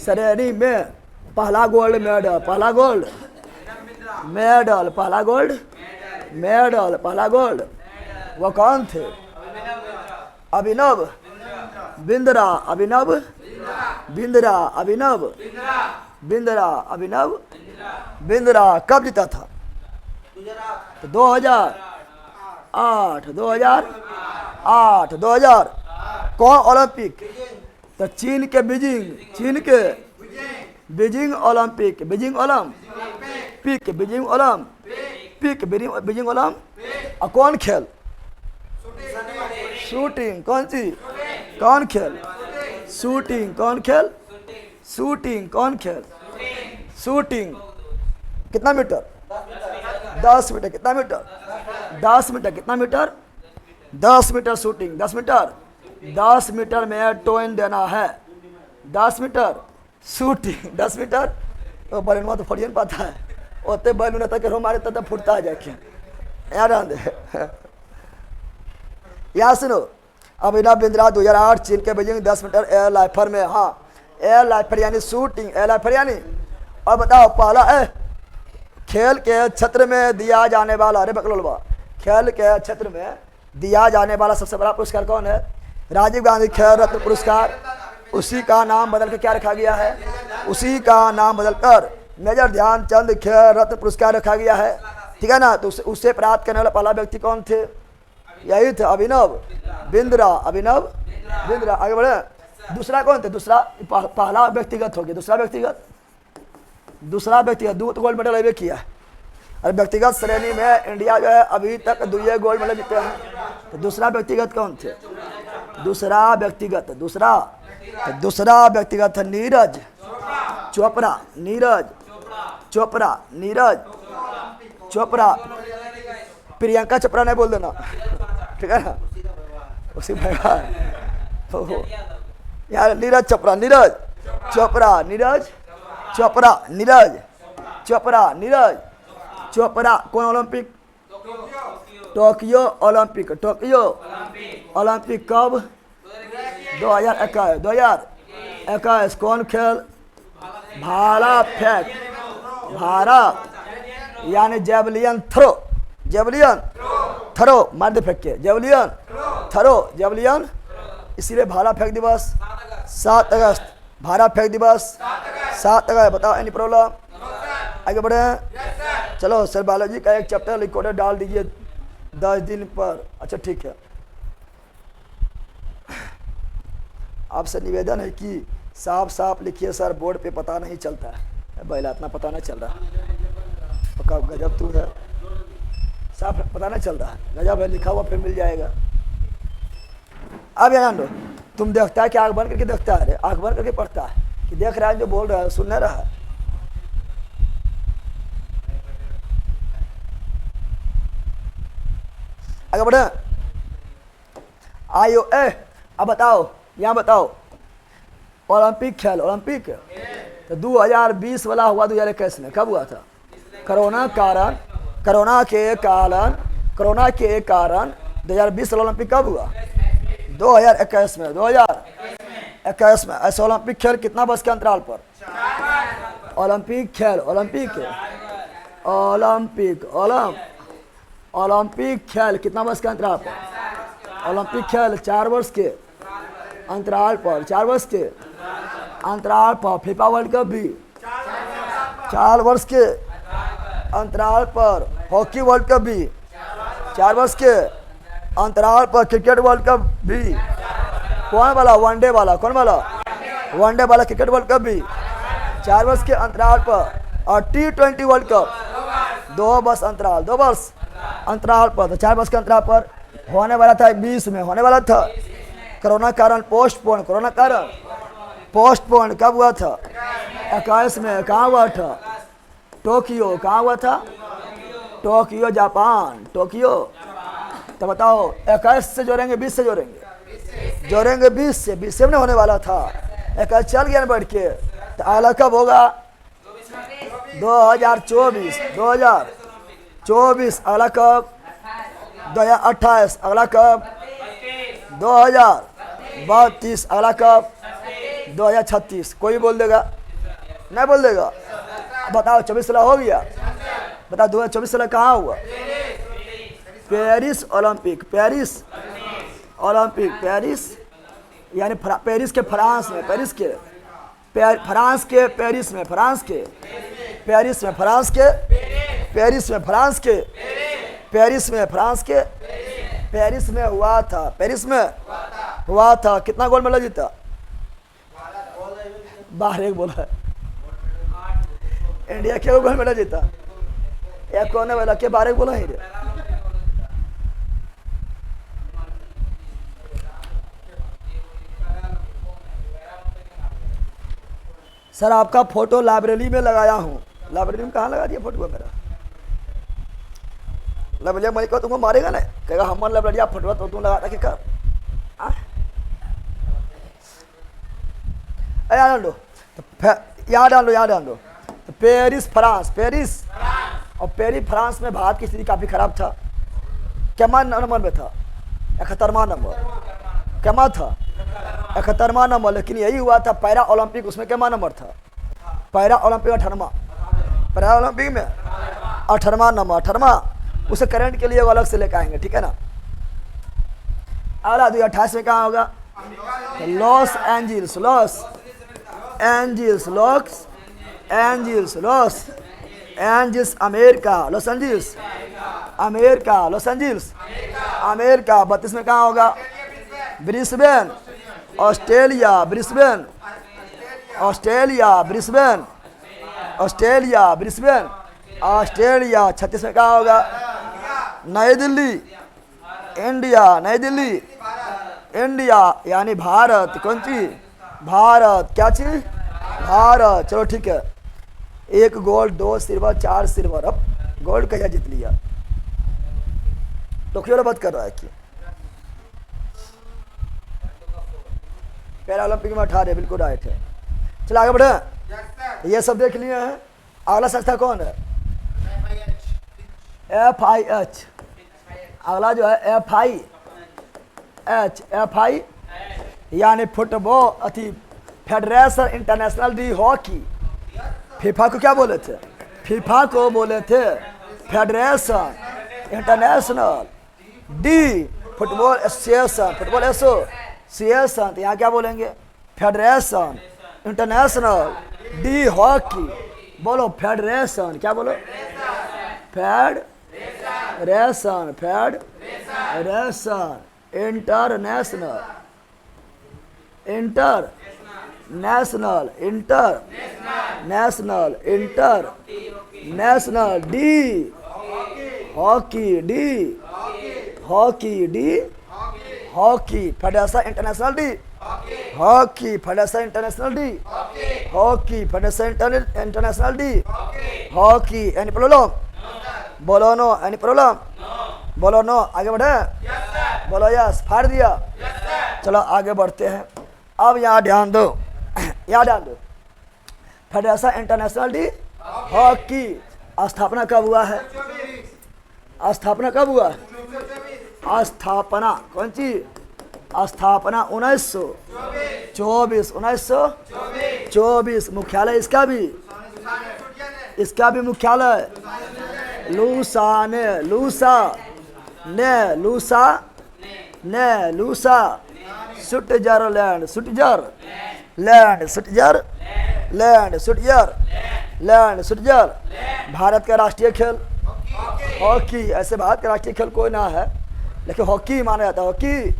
श्रेणी में पहला गोल्ड मेडल, पहला गोल्ड मेडल, पहला गोल्ड मेडल, पहला गोल्ड, वो कौन थे, अभिनव बिंद्रा, अभिनव बिंद्रा, अभिनव बिंद्रा, अभिनव बिंद्रा। कब जीता था, तो 2008, 2008, 2000। कौन ओलंपिक, तो चीन के बीजिंग, चीन के Beijing Olympic, Beijing Olympic, Beijing Olympic, Beijing Olympic. और कौन खेल, शूटिंग, कौन सी, कौन खेल, शूटिंग, कौन खेल, शूटिंग, कौन खेल, शूटिंग। कितना मीटर, 10 मीटर, कितना मीटर, 10 मीटर, कितना metre, 10 metre shooting, 10 metre, 10 metre में टोइन देना है, 10 मीटर शूटिंग, 10 मीटर। तो बलून तो फटियन पाता है, ओते बलून तक हमारे तब फुटता है जाके, याद यहाँ सुनो। अभिनव बिंद्रा 2008 चीन के बीजिंग 10 मीटर एयर लाइफर में, हाँ एयर लाइफर यानी शूटिंग, एयर लाइफर यानी। और बताओ पहला खेल के क्षेत्र में दिया जाने वाला, अरे बकलोलवा, खेल के क्षेत्र में दिया जाने वाला सबसे बड़ा पुरस्कार कौन है, राजीव गांधी खेल रत्न पुरस्कार। उसी का नाम बदल कर क्या रखा गया है, उसी का नाम बदलकर मेजर ध्यानचंद खेल रत्न पुरस्कार रखा गया है, ठीक है ना। तो उससे प्राप्त करने वाला पहला व्यक्ति कौन थे, यही थे अभिनव बिंद्रा, अभिनव बिंद्रा। आगे बढ़े, दूसरा कौन थे, दूसरा पहला व्यक्तिगत हो गया, दूसरा व्यक्तिगत, दूसरा व्यक्तिगत 2 गोल्ड मेडल अभी किया है। और व्यक्तिगत श्रेणी में इंडिया जो है अभी तक 2 गोल्ड मेडल जीते हैं। तो दूसरा व्यक्तिगत कौन थे, दूसरा व्यक्तिगत, दूसरा व्यक्तिगत है नीरज चोपड़ा, नीरज चोपड़ा, नीरज चोपड़ा। प्रियंका चोपड़ा नहीं बोल देना, ठीक है ना, उसी यार नीरज चोपड़ा, नीरज चोपड़ा, नीरज चोपड़ा नीरज, चोपड़ा नीरज, चोपड़ा कौन Olympic? Tokyo Olympic, Tokyo Olympic कब? 2021, 2021 कौन खेल? भाला फेंक, भाला यानी जेवलियन थ्रो, जेवलियन थ्रो मार दे फेंक के, जेवलियन थ्रो, जेवलियन, इसीलिए भाला फेंक दिवस 7 अगस्त, भाला फेंक दिवस 7 अगस्त। बताओ एनी प्रॉब्लम? आगे बढ़े। चलो सर बायोलॉजी का एक चैप्टर रिकॉर्डर डाल दीजिए 10 दिन पर। अच्छा ठीक है, आपसे निवेदन है कि साफ साफ लिखिए सर, बोर्ड पे पता नहीं चलता है, बैला इतना पता नहीं चल रहा, पक्का गजब तू है, साफ पता नहीं चल रहा है, गजब है, लिखा हुआ फिर मिल जाएगा। अब यहाँ लो, तुम देखता है कि आँख बंद करके देखता है, आँख बंद करके पढ़ता है कि देख रहा है जो बोल रहा है सुन नहीं रहा है? आगे बढ़े। आयो ए, अब बताओ, यहाँ बताओ ओलंपिक खेल, ओलंपिक तो 2020 वाला हुआ 2021 में, कब हुआ था? कोरोना कारण, कोरोना के कारण 2020 वाला ओलंपिक कब हुआ? 2021 में, 2021 में। ऐसे ओलंपिक खेल कितना वर्ष के अंतराल पर? ओलंपिक खेल, ओलंपिक ओलंपिक खेल कितना वर्ष के अंतराल पर? ओलंपिक खेल 4 वर्ष के अंतराल पर, 4 वर्ष के अंतराल पर। फीफा वर्ल्ड कप भी 4 वर्ष के अंतराल पर। हॉकी वर्ल्ड कप भी 4 वर्ष के अंतराल पर। क्रिकेट वर्ल्ड कप भी कौन वाला? वनडे वाला, कौन वाला? वनडे वाला क्रिकेट वर्ल्ड कप भी 4 वर्ष के अंतराल पर। और T20 वर्ल्ड कप 2 वर्ष अंतराल, 2 वर्ष अंतराल पर। तो 4 वर्ष के अंतराल पर होने वाला था, 20 में होने वाला था, कोरोना कारण पोस्टपोन, कोरोना कारण पोस्टपोन। कब हुआ था? 21 में। कहाँ हुआ था? टोक्यो। कहाँ हुआ था? Tokyo Japan, Tokyo. तो बताओ 21 से जोड़ेंगे 20 से जोड़ेंगे? जोड़ेंगे 20 से, 20 से होने वाला था, 21 चल गया बढ़ के। तो अगला कब होगा? 2024, 2024। अगला कब? 2028। अगला कब? 2032। अगला कब? 2036। कोई बोल देगा? नहीं बोल देगा? बताओ 24 साल हो गया, बताओ 2024 साल कहाँ हुआ? Paris Olympic, Paris Olympic, Paris यानी पेरिस के फ्रांस में, पेरिस के फ्रांस के पेरिस में, फ्रांस के पेरिस में, फ्रांस के पेरिस में, फ्रांस के पेरिस में, फ्रांस के पेरिस में हुआ था, पेरिस में हुआ था। कितना गोल्ड मेडल जीता? 12 बोला है। इंडिया के गोल्ड मेडल जीता, एक कोने वाला के 12 बोला ही रे। सर आपका फोटो लाइब्रेरी में लगाया हूँ। लाइब्रेरी में कहाँ लगा दिया फोटो मेरा? लाइब्रेरी मैं को तुमको मारेगा ना, कहेगा हमारे लाइब्रेरी आप फोटो तो तुम लगा के कर। याद लो, याद डाल लो, याद डाल लो। तो पेरिस फ्रांस, पेरिस और पेरिस फ्रांस में भारत की स्थिति काफ़ी खराब था। क्या नंबर में था? 71वां नंबर। क्या था? 71वां नंबर। लेकिन यही हुआ था पैरा ओलंपिक, उसमें क्या नंबर था? पैरा ओलंपिक 18वां, पैरा ओलंपिक में 18वां नंबर, 18वां। उसे करंट के लिए वो अलग से लेकर आएंगे, ठीक है ना। अगला 2028 में कहाँ होगा? Los Angeles, Los Angeles, Los Angeles, Los Angeles America, Los Angeles America, Los Angeles America. 32 में कहाँ होगा? Brisbane Australia, Brisbane Australia, Brisbane Australia, Brisbane Australia. 36 में कहाँ होगा? नई दिल्ली इंडिया, नई दिल्ली इंडिया यानी भारत। कौन चीज? भारत। क्या चीज? भारत। चलो ठीक है, 1 गोल्ड 2 सिल्वर 4 सिल्वर। अब गोल्ड कैसा जीत लिया? टोक्यो बात कर रहा है कि पैरा ओलंपिक में 18, बिल्कुल राइट है। चलो आगे बढ़े। ये सब देख लिए हैं। अगला संस्था कौन है? FIH। अगला जो है FIH यानी फुटबॉल अथी federation international D hockey. FIFA को क्या बोले थे? फीफा को बोले थे federation international D football association. Football association तो यहाँ क्या बोलेंगे? Federation international D hockey. बोलो फेडरेशन, क्या बोलो? Federation international international D hockey federation international D hockey federation international D hockey federation international D hockey. Any problem? बोलो no. Any problem? बोलो no. आगे बढ़े? बोलो यस। फाड़ दिया। चलो आगे बढ़ते हैं। अब यहाँ ध्यान दो, यहाँ ध्यान दो। फेडरेशन इंटरनेशनल डी हॉकी स्थापना कब हुआ है? स्थापना कब हुआ? स्थापना कौन सी? स्थापना 1924। मुख्यालय इसका भी मुख्यालय लूसा स्विट्जरलैंड। भारत का राष्ट्रीय खेल हॉकी। ऐसे भारत का राष्ट्रीय खेल कोई ना है, लेकिन हॉकी माना जाता है। हॉकी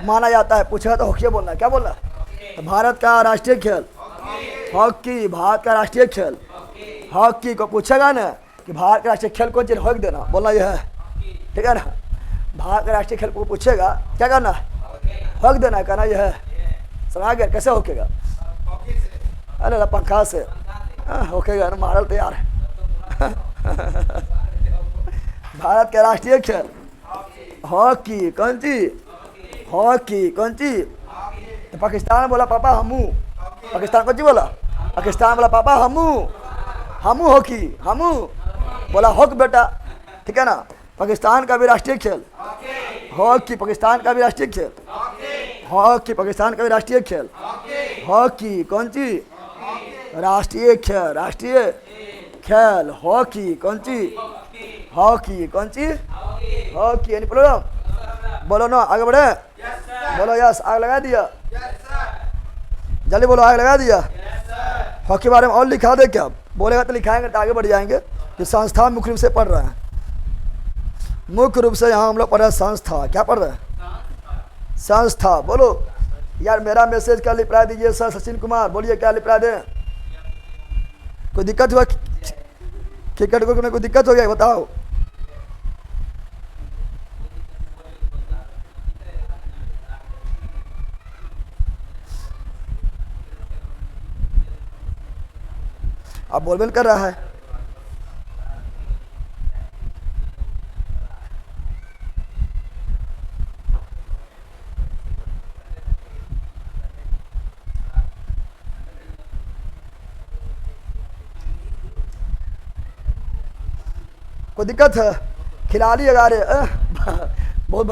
माना जाता है। पूछा तो हॉकी बोलना है। क्या बोलना? तो भारत का राष्ट्रीय खेल हॉकी। भारत का राष्ट्रीय खेल हॉकी को पूछेगा ना कि भारत का राष्ट्रीय खेल कौन सी? हॉकी देना, बोलना यह है। ठीक है ना? भारत का राष्ट्रीय खेल को पूछेगा क्या करना? हॉकी देना, कहना यह है। समझ गया? कैसे होकेगा? अरे पंखा से होकेगा ना, मॉडल तैयार है। भारत का राष्ट्रीय खेल हॉकी। कौन सी? हॉकी कौन सी? तो पाकिस्तान बोला पापा हमू। पाकिस्तान कौन सी बोला? पाकिस्तान बोला पापा हमू हॉकी। हमू बोला हॉक बेटा। ठीक है ना? पाकिस्तान का भी राष्ट्रीय खेल हॉकी। पाकिस्तान का भी राष्ट्रीय खेल हॉकी। पाकिस्तान का भी राष्ट्रीय खेल हॉकी। कौन सी? राष्ट्रीय खेल हॉकी। कौन सी? हॉकी। कौन सी? हॉकी। यानी प्रॉब्लम? बोलो ना। आगे बढ़े? बोलो यस। आग लगा दिया। जल्दी बोलो। आग लगा दिया। हॉकी के बारे में और लिखा दे क्या? बोलेगा तो लिखाएंगे तो आगे बढ़ जाएंगे। कि संस्था मुख्य रूप से पढ़ रहे हैं। मुख्य रूप से यहाँ हम लोग पढ़ रहे हैं संस्था। क्या पढ़ रहे हैं? संस्था। बोलो यार। मेरा मैसेज क्या रिप्लाई दीजिए सर। सचिन कुमार बोलिए क्या रिप्लाई दें? कोई दिक्कत हुआ? क्रिकेट को कोई दिक्कत हो गया? बताओ। अब बोलबेल कर रहा है। कोई दिक्कत है? खिलाड़ी 11 बहुत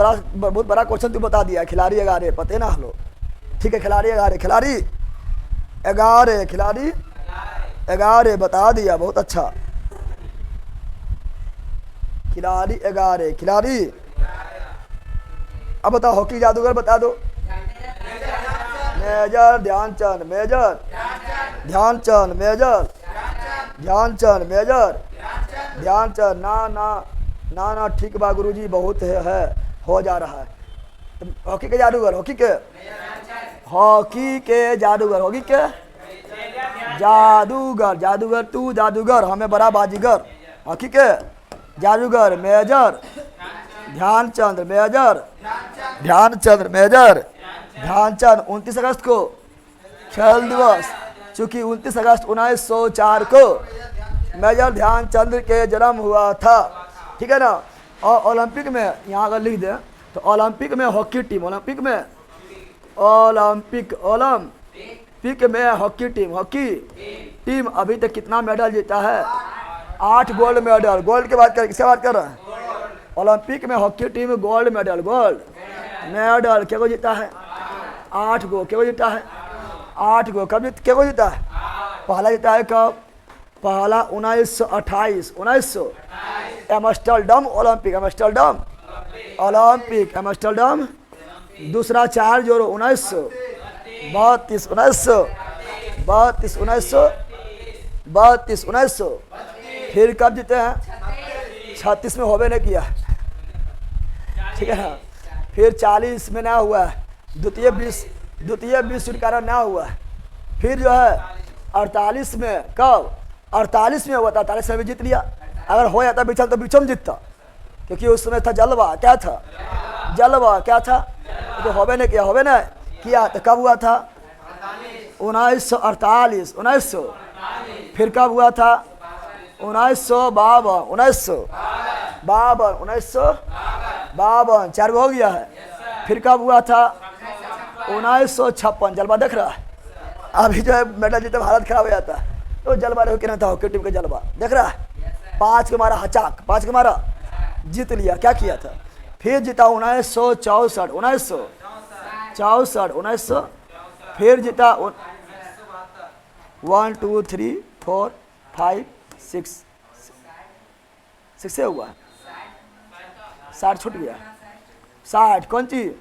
बड़ा क्वेश्चन तू बता दिया। खिलाड़ी 11 पते ना हम लोग। ठीक है? खिलाड़ी 11 बता दिया। बहुत अच्छा। खिलाड़ी 11 खिलाड़ी। अब बताओ हॉकी जादूगर बता दो। Major Dhyan Chand. Major Dhyan Chand. Major Dhyan Chand. Major Dhyan Chand. ना ठीक बा गुरुजी, बहुत है हो जा रहा है। तो हॉकी के जादूगर। हॉकी के जादूगर। हॉकी के जादूगर। तू जादूगर, हमें बड़ा बाजीगर। हॉकी के जादूगर Major Dhyan Chand. Major Dhyan Chand. Major Dhyan Chand. 29 अगस्त को खेल दिवस, चूंकि 29 अगस्त 1904 को मेजर ध्यानचंद के जन्म हुआ था। ठीक है ना? और ओलंपिक में यहाँ अगर लिख दें तो ओलंपिक में हॉकी टीम, ओलंपिक ओलंपिक में हॉकी टीम अभी तक कितना मेडल जीता है? 8 गोल्ड मेडल। गोल्ड की बात कर, किसकी बात कर रहे हैं? ओलंपिक में हॉकी टीम गोल्ड मेडल क्या को जीता है? 8 गो। क्या को जीता है? 8 गो। कब क्या को जीता है? पहला जीता है कब? पहला 1928 एम्स्टर्डम ओलंपिक एम्स्टर्डम। दूसरा 4 जोरो 1932 फिर कब जीते हैं? 36 में होवे नहीं किया, ठीक है ना। फिर 40 में ना हुआ, द्वितीय विश्व युद्ध कारण ना हुआ। फिर जो है 48 में, कब? 48 में हुआ था, 48 में भी जीत लिया। अगर हो जाता बिछम तो बिछम जीतता, क्योंकि उस समय था जलवा। क्या था? जलवा। क्या था? तो होवे नहीं किया तो कब हुआ था? 1948 फिर कब हुआ था? 1952 4 हो गया है। फिर कब हुआ था? 1956 जलवा देख रहा है। अभी जो है मेडल जीते भारत खराब हो जाता है, तो जलवा रहो कि नहीं था हॉकी टीम का जलवा देख रहा है। 5 के मारा हचाक, 5 के मारा जीत लिया। क्या किया था? फिर जीता 1964 फिर जीता 1 2 3 4 5 6 से हुआ 60 छूट गया 60 कौन चीज।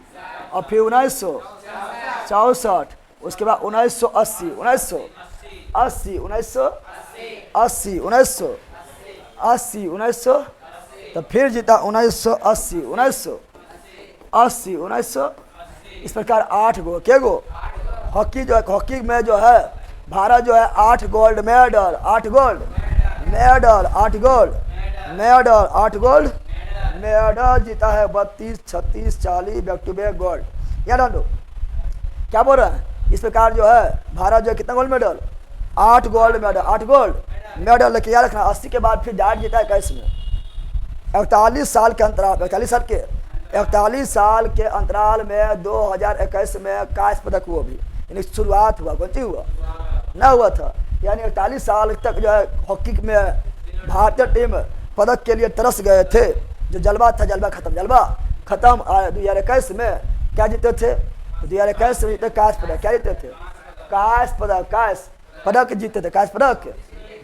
और फिर 1964 उसके बाद 1980 तो फिर जीता 1980 इस प्रकार 8 गो। क्या गो? हॉकी जो है, हॉकी में जो है भारत जो है 8 गोल्ड मेडल 8 गोल्ड मेडल जीता है। 32 36 40 बैक टू बैक गोल्ड। याद डालो क्या बोल रहे हैं। इस प्रकार जो है भारत जो है कितना गोल्ड मेडल? 8 गोल्ड मेडल लेके याद रखना। 80 के बाद फिर डायरेक्ट जीता है 21 में। 41 साल के अंतराल 41 साल के अंतराल में 2021 में कांस्य पदक हुआ भी, यानी शुरुआत हुआ। कौन सी हुआ? ना हुआ था। यानी 41 साल तक जो है हॉकी में भारतीय टीम पदक के लिए तरस गए थे। जो जलवा था जलवा खत्म 2021 में क्या जीते थे? 2021 में जीते कांस्य पदक। क्या जीते थे? कांस्य पदक जीते थे।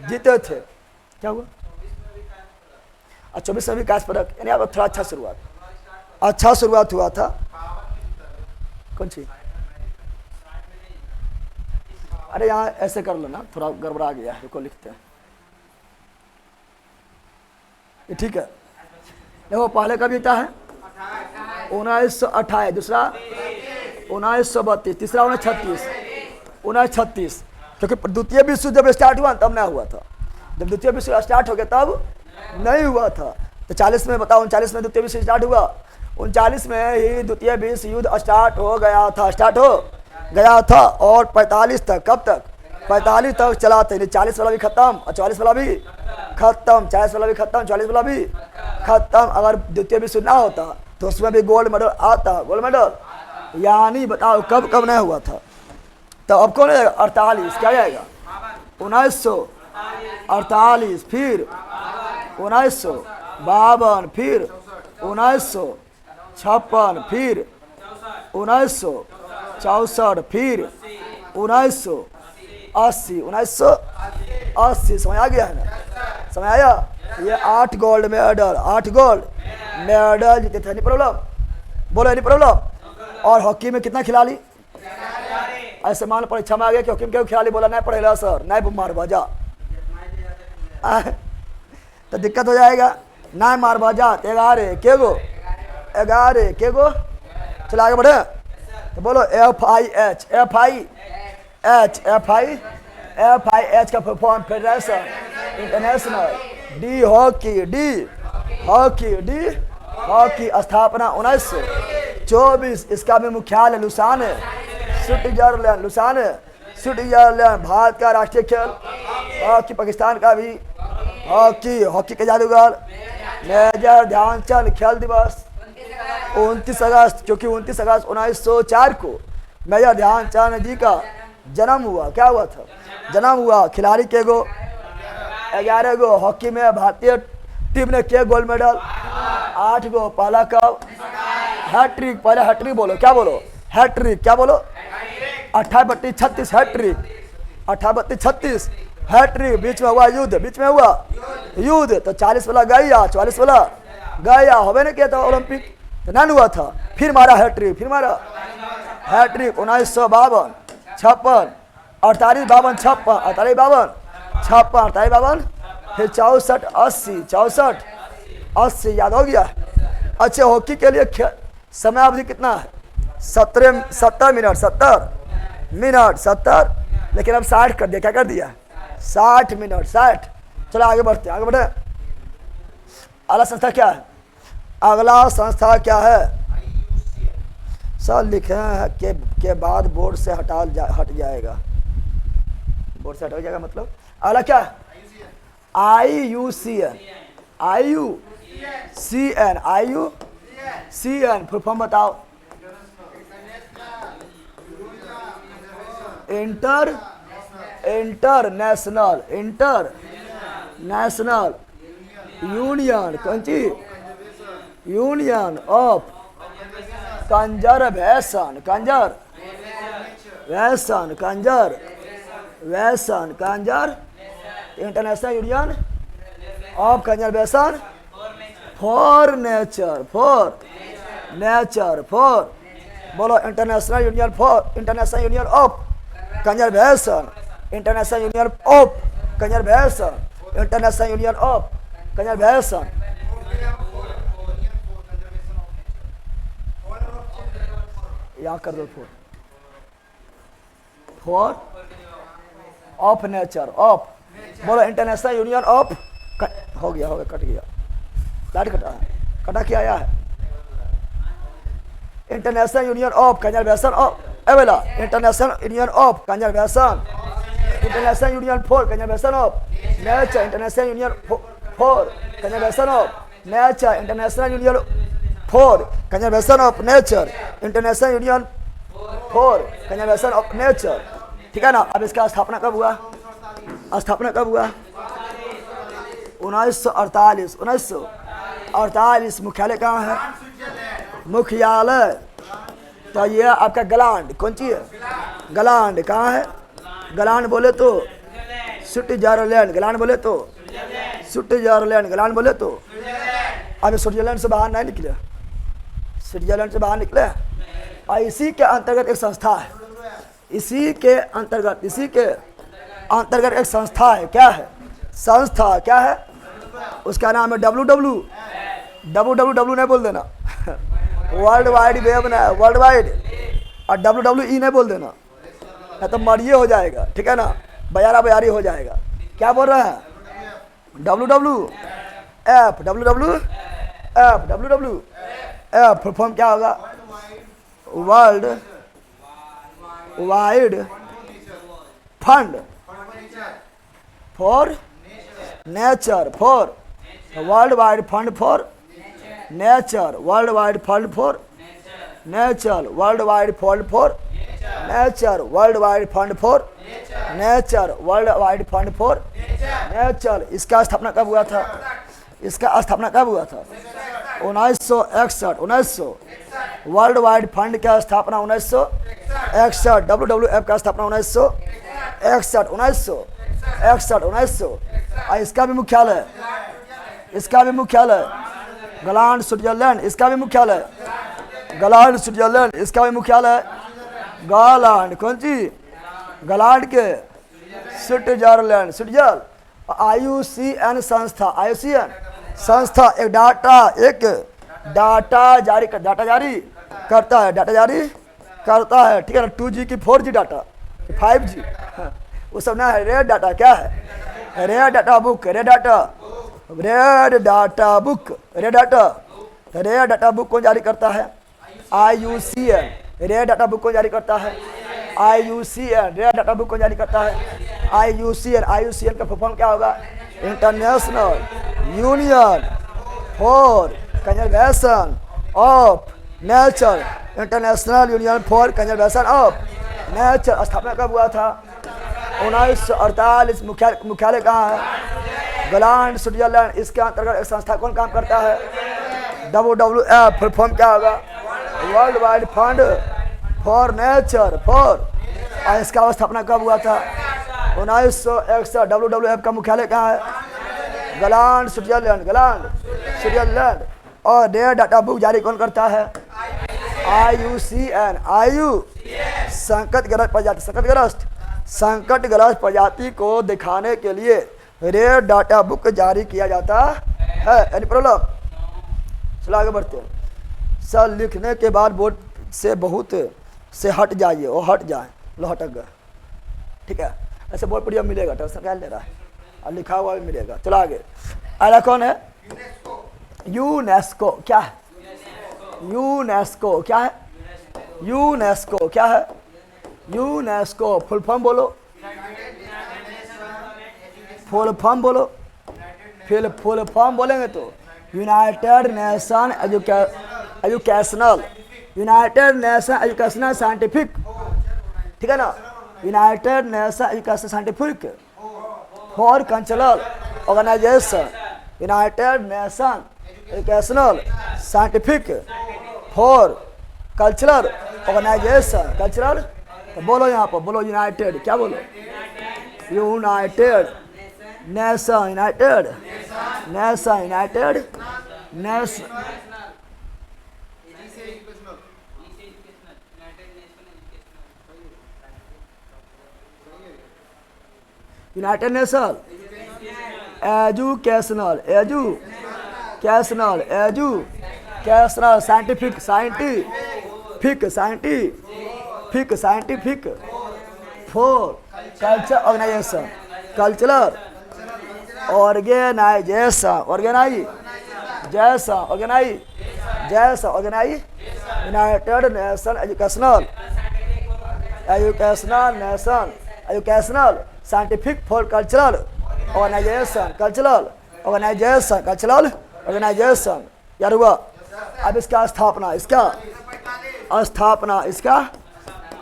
जीते थे। क्या हुआ? 24 में भी कांस्य पदक, यानी अब थोड़ा अच्छा शुरुआत हुआ था। कौन सी? अरे यहाँ ऐसे कर लो ना, थोड़ा गड़बड़ा गया है, रुको लिखते हैं। ये ठीक है। देखो पहले कब जीता है? 1928 दूसरा 1932 तीसरा 1936 क्योंकि द्वितीय विश्व जब स्टार्ट हुआ तब ना हुआ था। जब द्वितीय विश्व स्टार्ट हो गया तब नहीं हुआ था। तो 40 में बताओ, 39 में द्वितीय विश्व स्टार्ट हुआ, 39 में ही द्वितीय विश्व युद्ध स्टार्ट हो गया था और 45 तक, कब तक? 45 तक चला था। 40 वाला भी खत्म और 44 वाला भी खत्म, 40 वाला भी खत्म, 44 वाला भी खत्म। अगर द्वितीय विश्व ना होता तो उसमें भी गोल्ड मेडल आता, गोल्ड मेडल। यानी बताओ कब नहीं हुआ था। तो अब कौन जाएगा? 48 क्या जाएगा? 1948 फिर 1952 फिर 1956 फिर 1964 फिर 1980 समझ आ गया है ना? समझ आया? ये 8 गोल्ड मेडल जीते थे। नहीं प्रॉब्लम? बोलो नहीं प्रॉब्लम? और हॉकी में कितना खिलाड़ी? ऐसे मान परीक्षा में आ गया कि हॉकी में क्यों खिलाड़ी बोला नहीं पढ़ेगा सर, नहीं मार बाजा तो दिक्कत हो जाएगा। ना मार बाजा 11 के गो चलो आगे बढ़े। तो बोलो FIH का form federation international. D hockey स्थापना 1924। इसका भी मुख्यालय लुसान है, स्विट्जरलैंड। भारत का राष्ट्रीय खेल हॉकी। पाकिस्तान का भी हॉकी के जादूगर मेजर ध्यानचंद। खेल दिवस 29 अगस्त, क्योंकि 29 अगस्त 1904 को मेजर ध्यानचंद जी का जन्म हुआ, क्या हुआ था? जन्म हुआ। खिलाड़ी के गो 11 गो। हॉकी में भारतीय टीम ने किए गोल्ड मेडल 8 गो। पहला कब? हैट्रिक। पहले हैट्रिक बोलो, क्या बोलो? हैट्रिक। क्या बोलो? 28-36 हैट्रिक। 28-36 हैट्रिक। बीच में हुआ युद्ध, बीच में हुआ युद्ध, तो 40 वाला गया, 44 वाला गया, होवे नहीं किया था ओलंपिक, तो नहीं हुआ था। फिर मारा हैट्रिक, फिर मारा हैट्रिक। 1952, 56, 48, 52, 56, 48, 52, 56, 48, 52, फिर 64, 80, 64, 80। याद हो गया? अच्छा, हॉकी के लिए समय अवधि कितना है? 70 मिनट, 70 मिनट, 70। लेकिन अब 60 कर दिया। क्या कर दिया? 60 मिनट, 60। चलो आगे बढ़ते हैं, आगे बढ़े। अगला संस्था क्या है? अगला संस्था क्या है? सर लिखे हैं के बाद बोर्ड से हट जाएगा। बोर्ड से हटा जाएगा मतलब अगला क्या है? IUCN। IUCN। IUCN full form बताओ। International union. कौन सी? Union of conservation international union of conservation for nature. बोलो international union of conservation. International union of conservation. International union of conservation. यहाँ कर दो फॉर ऑफ नेचर ऑफ। बोलो international union of. हो गया कट गया, लाइट कटा क्या आया है? International union of conservation of एवेला। International union of conservation. International union for conservation of nature. International union for conservation of nature. International union for conservation of nature. International union for conservation of nature. ठीक है ना? अब इसका स्थापना कब हुआ? 1948। 1948। मुख्यालय कहाँ है? मुख्यालय तो ये आपका गलांड। कौन सी है? गलांड। कहाँ है? गलांड बोले तो स्विट्जरलैंड। गलांड बोले तो स्विट्जरलैंड। गलांड बोले तो अभी स्विट्जरलैंड से बाहर नहीं निकले। स्विट्जरलैंड से बाहर निकले। और इसी के अंतर्गत एक संस्था है। इसी के अंतर्गत एक संस्था है। क्या है? संस्था क्या है? उसका नाम है WWW। नहीं बोल देना। वर्ल्ड वाइड वेब ना, वर्ल्ड वाइड। और WWE नहीं बोल देना, या तो मरिए हो जाएगा। ठीक है ना? बयारी हो जाएगा। क्या बोल रहे हैं? WWF फुल फॉर्म क्या होगा? World wide fund for nature. World wide fund for nature. World wide fund for nature. World wide fund for nature. World wide fund for nature. World wide fund for nature. इसका स्थापना कब हुआ था? 1961। World wide fund का स्थापना 1961। WWF का स्थापना 1961। और इसका भी मुख्यालय गलांड स्विट्जरलैंड। इसका भी मुख्यालय गलांड स्विट्जरलैंड। इसका भी मुख्यालय गलांड। कौन सी? गलांड के स्विट्जरलैंड। IUCN संस्था एक डाटा जारी करता है। ठीक है ना? 2G की 4G डाटा, 5G वो सब ना है। रेड डाटा क्या है? रेड डाटा बुक कौन जारी करता है? IUCN। रेड डाटा बुक कौन जारी करता है? IUCN। रेड डाटा बुक कौन जारी करता है? IUCN का फुल क्या होगा? International union for conservation of nature. International union for conservation of nature स्थापना कब हुआ था? 1948। मुख्यालय कहाँ है? Gland, Switzerland. इसके अंतर्गत एक संस्था कौन काम करता है? WWF। फुल फॉर्म क्या होगा? World wide fund for nature for. और इसका स्थापना कब हुआ था? 1961। WWF का मुख्यालय कहाँ है? Gland, Switzerland. Gland, Switzerland. और डेयर डाटा बुक जारी कौन करता है? IUCN। संकटग्रस्त प्रजाति को दिखाने के लिए रेयर डाटा बुक जारी किया जाता है। Any problem? चलो आगे बढ़ते हैं। सर लिखने के बाद बोर्ड से बहुत से हट जाइए, वो हट जाए। लो हटक गए, ठीक है। ऐसे बोर्ड पर मिलेगा, टेंशन क्या ले रहा है, और लिखा हुआ भी मिलेगा। चलो आगे। अगला कौन है? यूनेस्को। क्या है? यूनेस्को क्या है? यूनेस्को क्या है? यूनेस्को फुल फॉर्म बोलो, फुल फॉर्म बोलो। फिर फुल फॉर्म बोलेंगे तो United Nation Educational, United Nation Educational Scientific, ठीक है ना? United Nation Educational Scientific for Cultural Organization, United Nation Educational Scientific for Cultural Organization. Cultural तो बोलो, यहाँ पर बोलो यूनाइटेड। क्या बोलो? United nation, United nation, United nation, United Nation Educational, Educational, Educational Scientific, Scientific, Scientific, Scientific for Culture Organization, Cultural Organization, organisation, organisation, Organization, United Nation Educational, Educational Nation, Educational Scientific for Cultural Organization, Cultural Organization, Cultural Organization. यार हुआ। अब इसका स्थापना, इसका स्थापना, इसका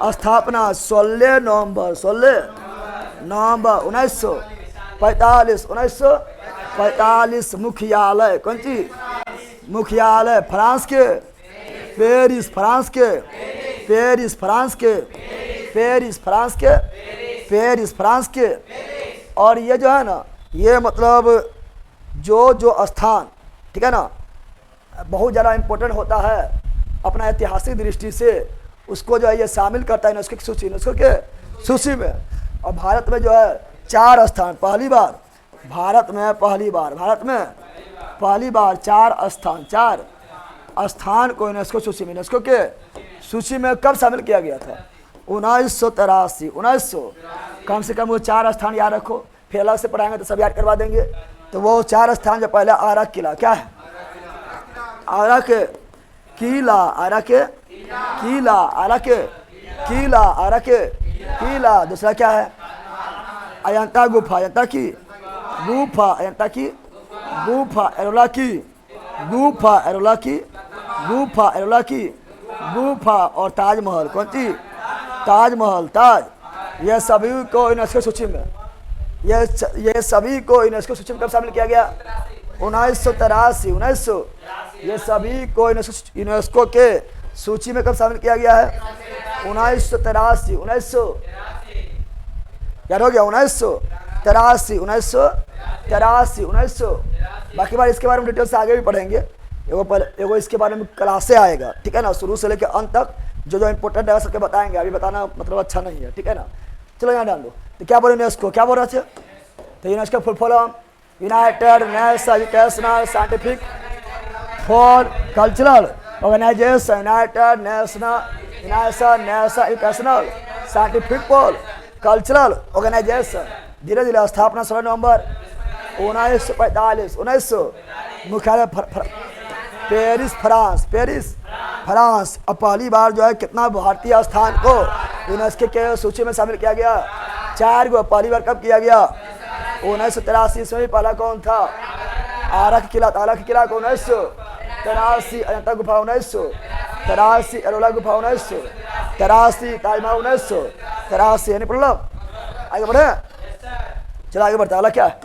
स्थापना 16 नवंबर 1945, 1945। मुख्यालय कौन सी? मुख्यालय फ्रांस के पेरिस, फ्रांस के पेरिस, फ्रांस के पेरिस, फ्रांस के पेरिस, फ्रांस के। और ये जो है ना, ये मतलब जो स्थान, ठीक है ना, बहुत ज़्यादा इम्पोर्टेंट होता है अपना ऐतिहासिक दृष्टि से, उसको जो है ये शामिल करता है यूनेस्को की सूची, यूनेस्को के सूची में। और भारत में जो है 4 स्थान, पहली बार भारत में, पहली बार भारत में, पहली बार 4 स्थान, 4 स्थान को यूनेस्को सूची में, यूनेस्को के सूची में कब शामिल किया गया था? 1983, 1900। कम से कम वो 4 स्थान याद रखो, फिर अलग से पढ़ाएंगे तो सब याद करवा देंगे। तो वो 4 स्थान जो पहले आगरा किला, क्या है? आगरा के किला, आगरा के किला, आगरा के किला, आगरा के किला। दूसरा क्या है? अजंता गुफा, अजंता की गुफा, अजंता की गुफा, एलोरा की गुफा, एलोरा की गुफा, एलोरा की गुफा। और ताजमहल, कौन सी? ताजमहल, ताज। ये सभी को यूनेस्को सूची में, ये सभी को यूनेस्को सूची में कब शामिल किया गया? 1983, 1900। ये सभी को यूनेस्को के सूची में कब शामिल किया गया है? 1983, 1900। याद हो गया? 1983, 1983, 1900। बाकी बार इसके बारे में डिटेल से आगे भी पढ़ेंगे। एगो इसके बारे में क्लास से आएगा, ठीक है ना, शुरू से लेकर अंत तक जो इम्पोर्टेंट है सबके बताएंगे। अभी बताना मतलब अच्छा नहीं है, ठीक है ना। चलो यहाँ डाल दो। तो क्या बोले यूनेस्को? क्या बोल रहे थे? तो UNESCO full form United Nation Educational Scientific for Cultural Organization, United Nation Educational Scientific for Cultural Organization. धीरे धीरे स्थापना 16 नवंबर 1945, 1900। मुख्यालय पेरिस, फ्रांस, पेरिस, फ्रांस। अब पहली बार जो है कितना भारतीय स्थान को यूनेस्को के सूची में शामिल किया गया? 4 को। पहली बार कब किया गया? 1983 में। पहला कौन था? आगरा का किला, आगरा के किला को 1983, अजंता गुफा 1983, एलोरा गुफा 1900, 83 ताजमहल 1983 यानी प्रॉब्लम। आगे बढ़े, चलो आगे बढ़ता है। अगला क्या है?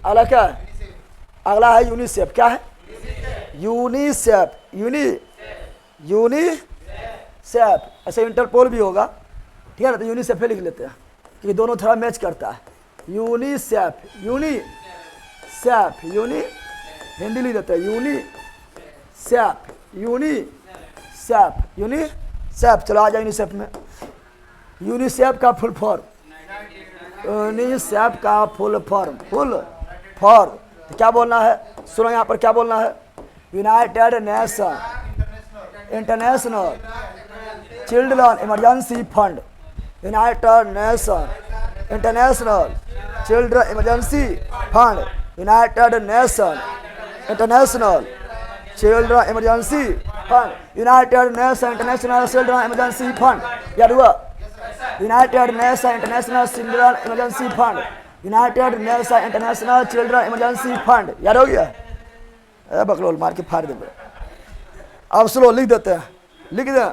अगला क्या है? अगला है यूनिसेफ। क्या है? यूनिसेफ। यूनिसेफ ऐसे इंटरपोल भी होगा, ठीक है ना, तो यूनिसेफ लिख लेते हैं क्योंकि दोनों थोड़ा मैच करता है। यूनिसेफ, हिंदी लिख देते हैं यूनिसेफ। चलो आ जाए यूनिसेफ में। यूनिसेफ का फुल फॉर्म, यूनिसेफ का फुल फॉर्म तो क्या बोलना है? सुनो यहाँ पर क्या बोलना है। United nation international children emergency fund. United nation international children emergency fund. United nation international children emergency fund. United nation international children emergency fund. याद हुआ? United nation international children emergency fund. United nation international children emergency fund. याद हो गया? बकलोल मार के फाड़ देंगे। अब स्लो लिख देते हैं, लिख दे।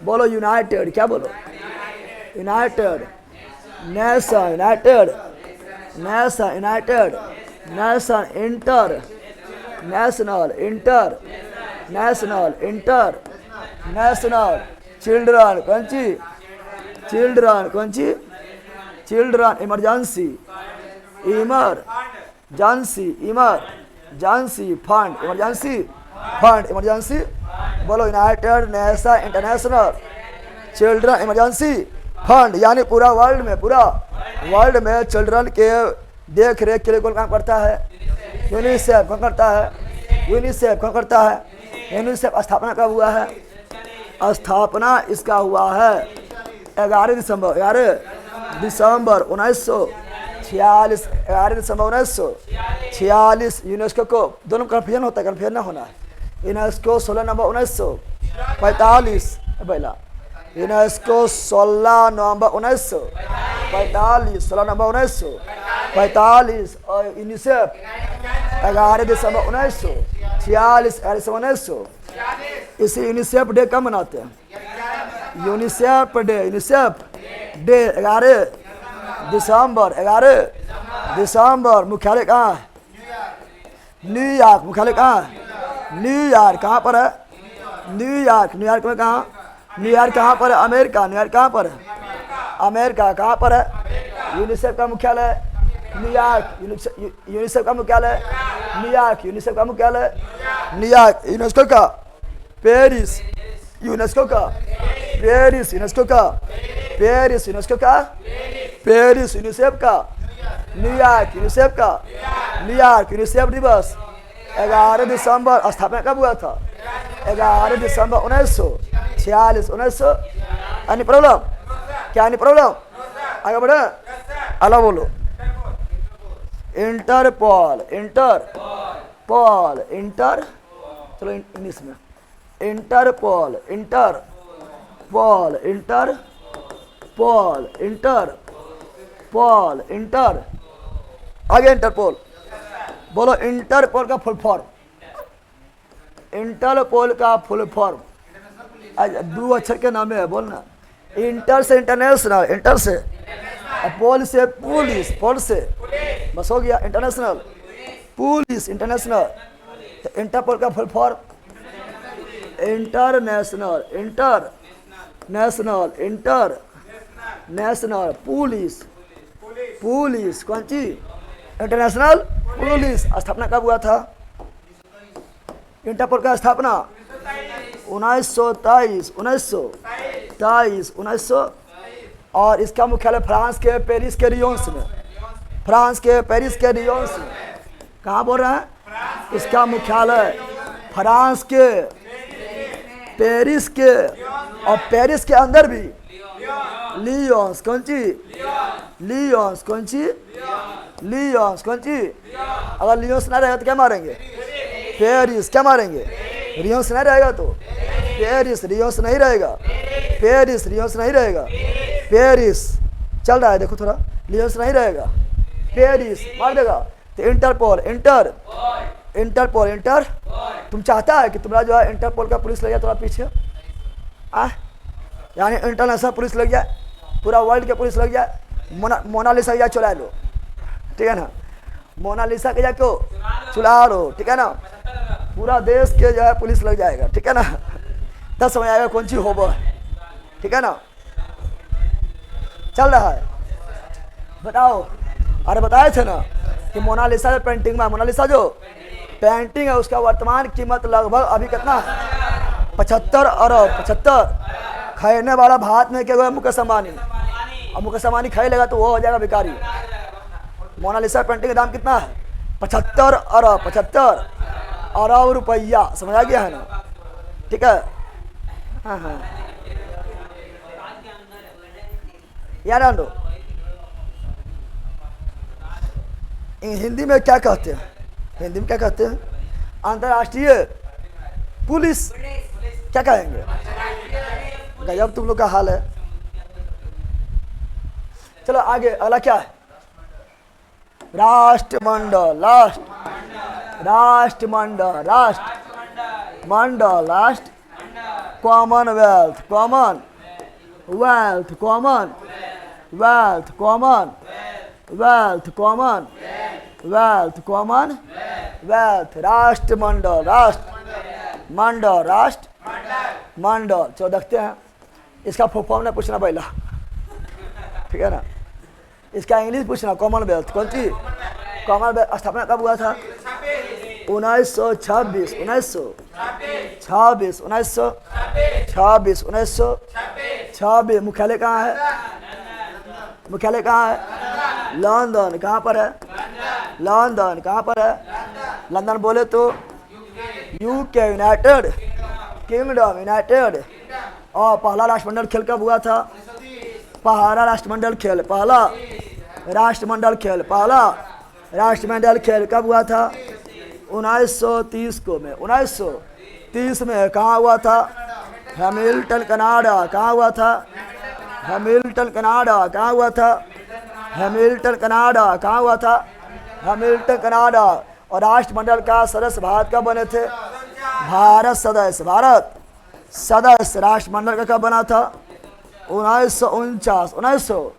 बोलो यूनाइटेड, क्या बोलो? United nation, United nation, United nation international children children emergency fund. Emergency बोलो United nation international children emergency fund. यानी पूरा वर्ल्ड में चिल्ड्रन के देख रेख के लिए कौन काम करता है? यूनिसेफ। कौन करता है? यूनिसेफ स्थापना कब हुआ है? स्थापना इसका हुआ है 11 दिसंबर 1946। 11 दिसंबर 1946। यूनेस्को को, दोनों कन्फ्यूजन होता है, कन्फ्यूजन ना होना है। यूनेस्को 16 नवंबर 1945 पहला। यूनेस्को 16 नवंबर 1945 और यूनिसेफ 11 दिसंबर 1946। इसी यूनिसेफ डे कब मनाते हैं? यूनिसेफ डे 11 दिसंबर। मुख्यालय कहाँ है? न्यूयॉर्क। मुख्यालय कहाँ है? न्यूयॉर्क। कहाँ पर है? न्यूयॉर्क में कहाँ? न्यूयॉर्क कहाँ पर है? अमेरिका। न्यूयॉर्क कहाँ पर है? अमेरिका। कहाँ पर है? यूनिसेफ का मुख्यालय न्यूयॉर्क। यूनिसेफ का मुख्यालय न्यूयॉर्क। यूनेस्को का पेरिस। यूनेस्को का यूनिसेफ का न्यूयॉर्क। यूनिसेफ दिवस 11 दिसंबर। स्थापना कब हुआ था? 11 दिसंबर 1946। यानी प्रॉब्लम क्या? नहीं प्रॉब्लम। आगे बढ़े, अला बोलो। इंटरपोल चलो इंग्लिश में। इंटरपोल आगे इंटरपोल बोलो। इंटरपोल का फुल फॉर्म, दो अक्षर के नाम है, बोलना। इंटर से इंटरनेशनल, इंटर से, पोल से पुलिस, पोल से बस हो गया। International police, international. तो इंटरपोल का फुल फॉर्म इंटरनेशनल पुलिस कौन सी? International police. स्थापना कब हुआ था? इंटरपोल का स्थापना 1923 और इसका मुख्यालय फ्रांस के पेरिस के रियोंस में। कहाँ बोल रहे हैं? इसका मुख्यालय फ्रांस के पेरिस के, और पेरिस के अंदर भी लियोंस। कौन सी? लियोंस अगर लियोंस ना रहेगा तो क्या मारेंगे? पेरिस। क्या मारेंगे? रियोंस नहीं रहेगा तो पेरिस। रियोंस नहीं रहेगा। पेरिस चल रहा है, देखो थोड़ा। लियोंस नहीं रहेगा, पेरिस मार देगा। तो इंटरपोल तुम चाहता है कि तुम्हारा जो है इंटरपोल का पुलिस लग जाए थोड़ा पीछे, यानी इंटरनेशनल पुलिस लग जाए, पूरा वर्ल्ड के पुलिस लग जाए, मोनालिसा जा चुरा लो, ठीक है ना, मोनालिसा के जाके चुरा लो, ठीक है ना, पूरा देश के जो है पुलिस लग जाएगा, ठीक है ना, तब समझ आएगा कौन सी होबो है, ठीक है ना। चल रहा है, बताओ। अरे बताए थे ना कि मोनालिसा पेंटिंग में, मोनालिसा जो पेंटिंग है उसका वर्तमान कीमत लगभग अभी कितना है, 75 अरब। 75 खाने वाला भात में क्या हुआ, मुकेश अंबानी, और मुकेश अंबानी खाई लेगा तो वो हो जाएगा भिखारी। मोनालिसा पेंटिंग का दाम कितना है, 75 अरब, 75 अरब रुपया, समझ आ गया है ना, ठीक है। हाँ हाँ यार आंदो, हिंदी में क्या कहते हैं, हिंदी में क्या कहते हैं, अंतर्राष्ट्रीय पुलिस क्या कहेंगे, गजब तुम लोग का हाल है। चलो आगे, अगला क्या है, राष्ट्रमंडल, राष्ट्रमंडल, राष्ट्रमंडल, राष्ट्र, Commonwealth, common wealth, common wealth, common wealth, common wealth, common wealth, राष्ट्रमंडल, राष्ट्रमंडल, राष्ट्रमंडल। चलो देखते हैं इसका फुल फॉर्म ने पूछना पहला, ठीक है ना, इसका इंग्लिश पूछना, कॉमनवेल्थ कौन सी, कॉमनवेल्थ स्थापना कब हुआ था, 1926, 1926, 1926, 1926। मुख्यालय कहाँ है, मुख्यालय कहाँ है, लंदन। कहाँ पर है, लंदन। कहाँ पर है, लंदन बोले तो यूके, यूनाइटेड किंगडम, यूनाइटेड। और पहला राष्ट्रमंडल खेल कब हुआ था, पहला राष्ट्रमंडल खेल, पहला राष्ट्रमंडल खेल, पहला राष्ट्रमंडल खेल कब हुआ था, 1930 को में, 1930 में। कहाँ हुआ था, हैमिल्टन, कनाडा। कहाँ हुआ था, हैमिल्टन, कनाडा। कहाँ हुआ था, हैमिल्टन, कनाडा। कहाँ हुआ था, हैमिल्टन, कनाडा। और राष्ट्रमंडल का सदस्य भारत कब बने थे, भारत सदस्य, भारत सदस्य राष्ट्रमंडल का कब बना था, 1949, 1900।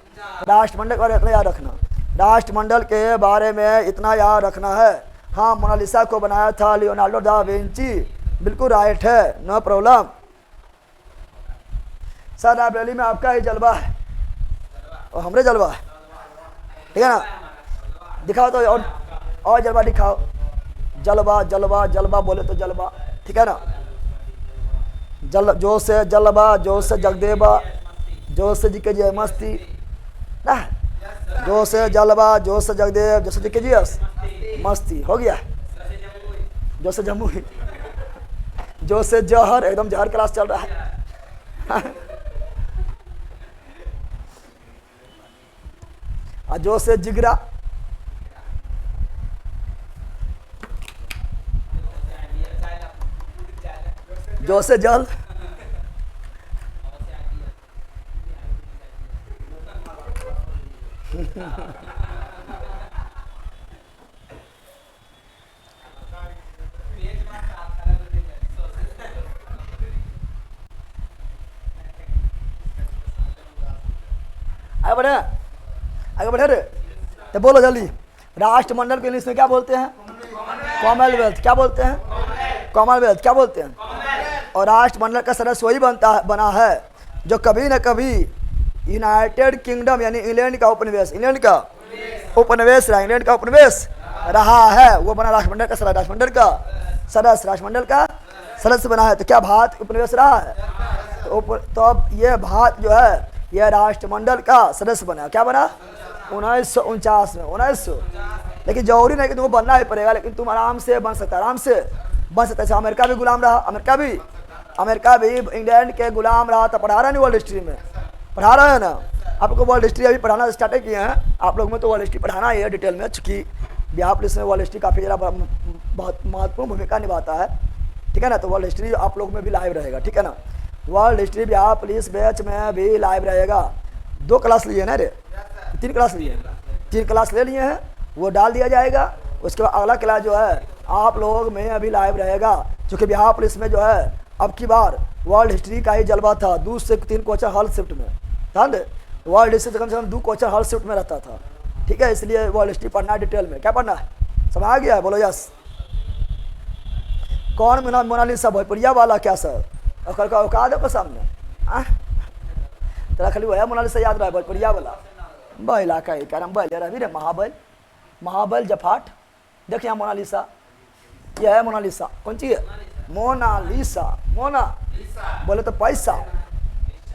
राष्ट्रमंडल का इतना याद रखना, राष्ट्रमंडल के बारे में इतना याद रखना है। हाँ, मोनालिसा को बनाया था लियोनार्डो दा विंची, बिल्कुल राइट है, नो प्रॉब्लम। सर लाइब्रेरी में आपका ही जलवा है और हमरे जलवा है, ठीक है ना, दिखाओ तो और जलवा दिखाओ, जलवा, जलवा, जलवा बोले तो जलवा, ठीक है ना, जल, जो से जलवा, जो से जगदेवा, जो से जी के जी मस्ती ना, जो से जलवा, जो से जगदेव, जो से जी के जी मस्ती, हो गया, जो से जमुई, जो से जहर, एकदम जहर क्लास चल रहा है। जो से जिगरा, जो से जल, आगे बढ़े, आगे बढ़े रे, तो बोलो जल्दी। राष्ट्रमंडल को इंग्लिश में क्या बोलते हैं, कॉमनवेल्थ। क्या बोलते हैं, कॉमनवेल्थ। क्या बोलते हैं, और राष्ट्रमंडल का सदस्य वही बना है जो कभी न कभी यूनाइटेड किंगडम यानी इंग्लैंड का उपनिवेश, इंग्लैंड का उपनिवेश रहा, इंग्लैंड का उपनिवेश रहा है, वो बना राष्ट्रमंडल का सदस्य, राष्ट्रमंडल का सदस्य, राष्ट्रमंडल का सदस्य बना है। तो क्या भारत उपनिवेश रहा है, तो अब ये भारत जो है यह राष्ट्रमंडल का सदस्य बना, क्या बना, 1949 में, 1900। लेकिन जरूरी नहीं कि तुमको बनना ही पड़ेगा, लेकिन तुम आराम से बन सकता है, आराम से बन सकता है। अमेरिका भी गुलाम रहा, अमेरिका भी इंग्लैंड के गुलाम रहा था। पढ़ा रहा नहीं वर्ल्ड हिस्ट्री में, पढ़ा रहा है ना आपको, वर्ल्ड हिस्ट्री अभी पढ़ाना स्टार्ट किए हैं आप लोग में, तो वर्ल्ड हिस्ट्री पढ़ाना ही है डिटेल में, चूँकि बिहार पुलिस में वर्ल्ड हिस्ट्री काफ़ी ज़्यादा बहुत महत्वपूर्ण भूमिका निभाता है, ठीक है ना। तो वर्ल्ड हिस्ट्री आप लोग में भी लाइव रहेगा, ठीक है ना। World history Bihar police batch में भी लाइव रहेगा। 2 क्लास लिए ना रे, 3 क्लास लिए, 3 क्लास ले लिए हैं, वो डाल दिया जाएगा। उसके बाद अगला क्लास जो है आप लोग में अभी लाइव रहेगा, चूँकि बिहार पुलिस में जो है अब की बार वर्ल्ड हिस्ट्री का ही जलवा था, 2 से 3 क्वेश्चन हर शिफ्ट में, ध्यान दे, वर्ल्ड हिस्ट्री से कम 2 क्वेश्चन हर शिफ्ट में रहता था, ठीक है, इसलिए वर्ल्ड हिस्ट्री पढ़ना है डिटेल में। क्या पढ़ना है, समझ आ गया है, बोलो यस। कौन मोनालिसा, भोजपुरिया वाला क्या सर, और कल का औकात है सामने, तेरा खाली वह मोनालिसा याद रहा है, भोजपुरिया वाला बैला का ही कारण बैल रहा रे, महाबल जफाट, देख यहाँ मोनालिसा, यह है मोनालिसा, कौन सी है, मोनालिसा, मोना बोले तो पैसा,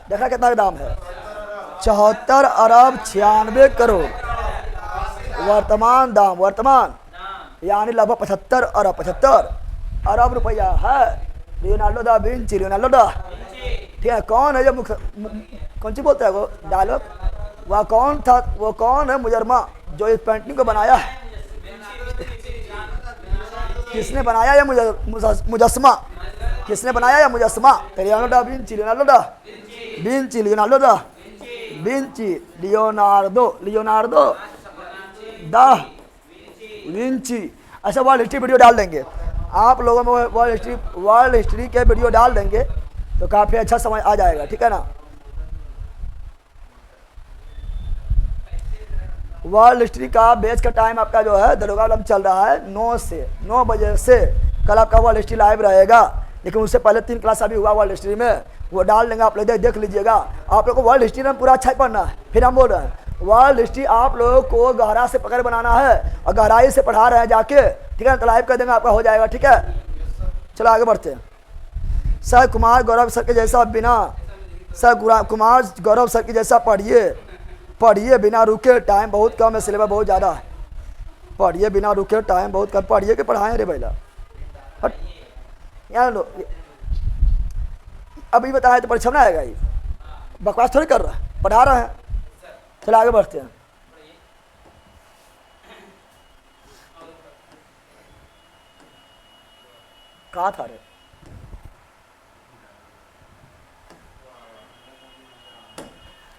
देखा कितना दाम है, 74 अरब 96 करोड़ वर्तमान दाम, वर्तमान यानी लगभग 75 अरब रुपया है। लियोनार्डो दा विंची, लियोनार्डो दा, ठीक है, कौन है जो कौन सी बोलते हैं वो डायलॉग, वह कौन था, वो कौन है मुजरमा जो इस पेंटिंग को बनाया है, किसने बनाया ये मुजस्मा, किसने बनाया ये मुजस्मा, Leonardo da Vinci, Leonardo da Vinci, Leonardo da Vinci, Leonardo da Vinci. अच्छा, वर्ल्ड हिस्ट्री वीडियो डाल देंगे आप लोगों में, वर्ल्ड हिस्ट्री के वीडियो डाल देंगे तो काफ़ी अच्छा समझ आ जाएगा, ठीक है ना। वर्ल्ड हिस्ट्री का बेच का टाइम आपका जो है दरोगा आलम चल रहा है 9 बजे से, कल आपका वर्ल्ड हिस्ट्री लाइव रहेगा, लेकिन उससे पहले 3 क्लास अभी हुआ वर्ल्ड हिस्ट्री में, वो डाल देंगे, आप लोग देख लीजिएगा। आप लोग को वर्ल्ड हिस्ट्री में पूरा अच्छा ही पढ़ना है, फिर हम बोल रहे हैं वर्ल्ड हिस्ट्री आप लोगों को गहरा से पकड़ बनाना है और गहराई से पढ़ा रहे हैं जाके, ठीक है, तो लाइव कर देंगे, आपका हो जाएगा, ठीक है। चलो आगे बढ़ते हैं। सर कुमार गौरव सर के जैसा बिना, सर कुमार गौरव सर के जैसा पढ़िए बिना रुके, टाइम बहुत कम है, सिलेबस बहुत ज़्यादा है, पढ़िए बिना रुके, टाइम बहुत कम, पढ़िए के पढ़ाएं रे भैया, हट यार लो, अभी बताया तो परीक्षा में आएगा, ये बकवास थोड़ी कर रहा है, पढ़ा रहे हैं। चलो आगे बढ़ते हैं। कहाँ था रे,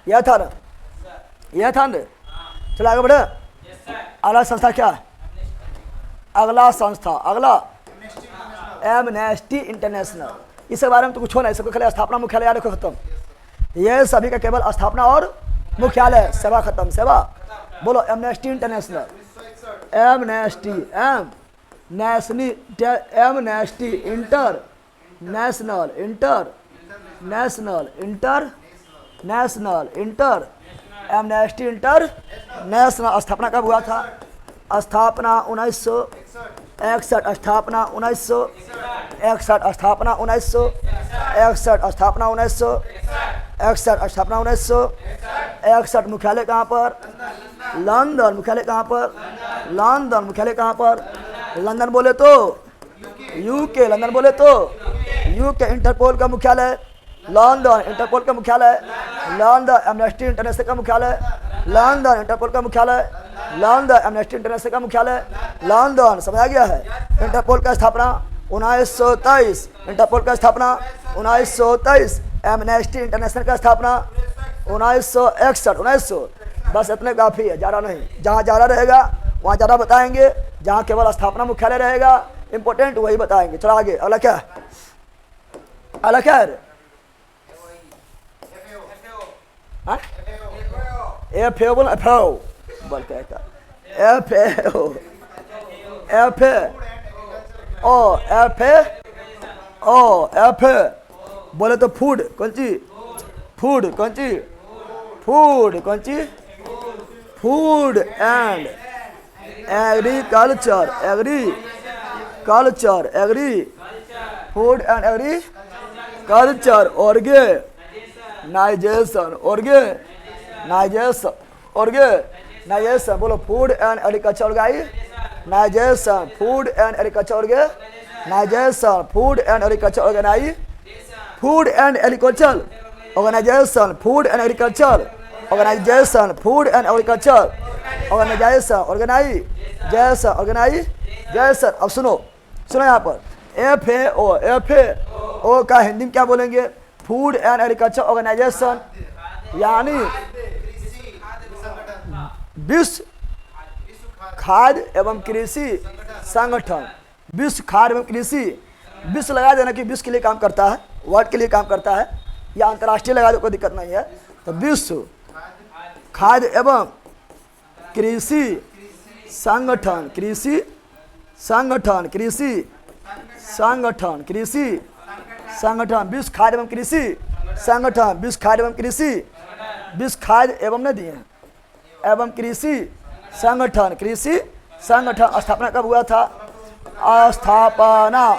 यह था ना, यह था ना, चलो आगे बढ़े। अगला संस्था क्या है, अगला एमनेस्टी इंटरनेशनल, इसके बारे में तो कुछ हो नहीं, इसको खाली स्थापना मुख्यालय याद रखो, खत्म, ये सभी का केवल स्थापना और मुख्यालय, सेवा खत्म, सेवा बोलो। Amnesty international, amnesty amnesty amnesty international स्थापना कब हुआ था, स्थापना 1961, स्थापना 1961, स्थापना 1961, स्थापना 1961, स्थापना 1961, मुख्यालय कहाँ पर, लंदन, मुख्यालय कहाँ पर, लंदन, मुख्यालय कहाँ पर, लंदन बोले तो यूके, लंदन बोले तो यूके, इंटरपोल का मुख्यालय लंदन, इंटरपोल का मुख्यालय लंदन, एमनेस्टी इंटरनेशनल का मुख्यालय लंदन, इंटरपोल का मुख्यालय लंदन, एमनेस्टी इंटरनेशनल का मुख्यालय लंदन, समझ आ गया है। इंटरपोल का स्थापना 1923, इंटरपोल का स्थापना 1923, एमनेस्टी इंटरनेशनल का स्थापना 1961, 1900, बस इतने काफ़ी है, ज़्यादा नहीं, जहाँ ज़्यादा रहेगा वहाँ ज़्यादा बताएंगे, जहाँ केवल स्थापना मुख्यालय रहेगा इंपॉर्टेंट वही बताएंगे। चलो आगे, अगला क्या, अगला क्या है, एफ ए बोल, एफ बोल क्या था, F A O, F A O, F A O, F A बोले तो फूड, कौन सी फूड, कौन सी फूड, कौन सी food and agriculture, agriculture, agri food and agriculture, organisation, organisation, organisation बोलो, food and agriculture organisation, food and agriculture organisation, food and agriculture organisation, food and agriculture organisation, food and agriculture organisation, food and agriculture organisation, organisation, organisation. अब सुनो यहाँ पर F A O, F A ओ का हिंदी में क्या बोलेंगे, food and agriculture organisation, यानी विश्व खाद्य एवं कृषि संगठन, विश्व खाद्य एवं कृषि विश्व लगा देना कि विश्व के लिए काम करता है, वर्ल्ड के लिए काम करता है, या अंतर्राष्ट्रीय लगा दो, कोई दिक्कत नहीं है। तो विश्व खाद्य एवं कृषि संगठन, कृषि संगठन, कृषि संगठन, कृषि संगठन, विश्व खाद्य एवं कृषि संगठन, विश्व खाद्य एवं कृषि, विश्व खाद्य एवं न दिए एवं कृषि संगठन, कृषि संगठन स्थापना कब हुआ था? स्थापना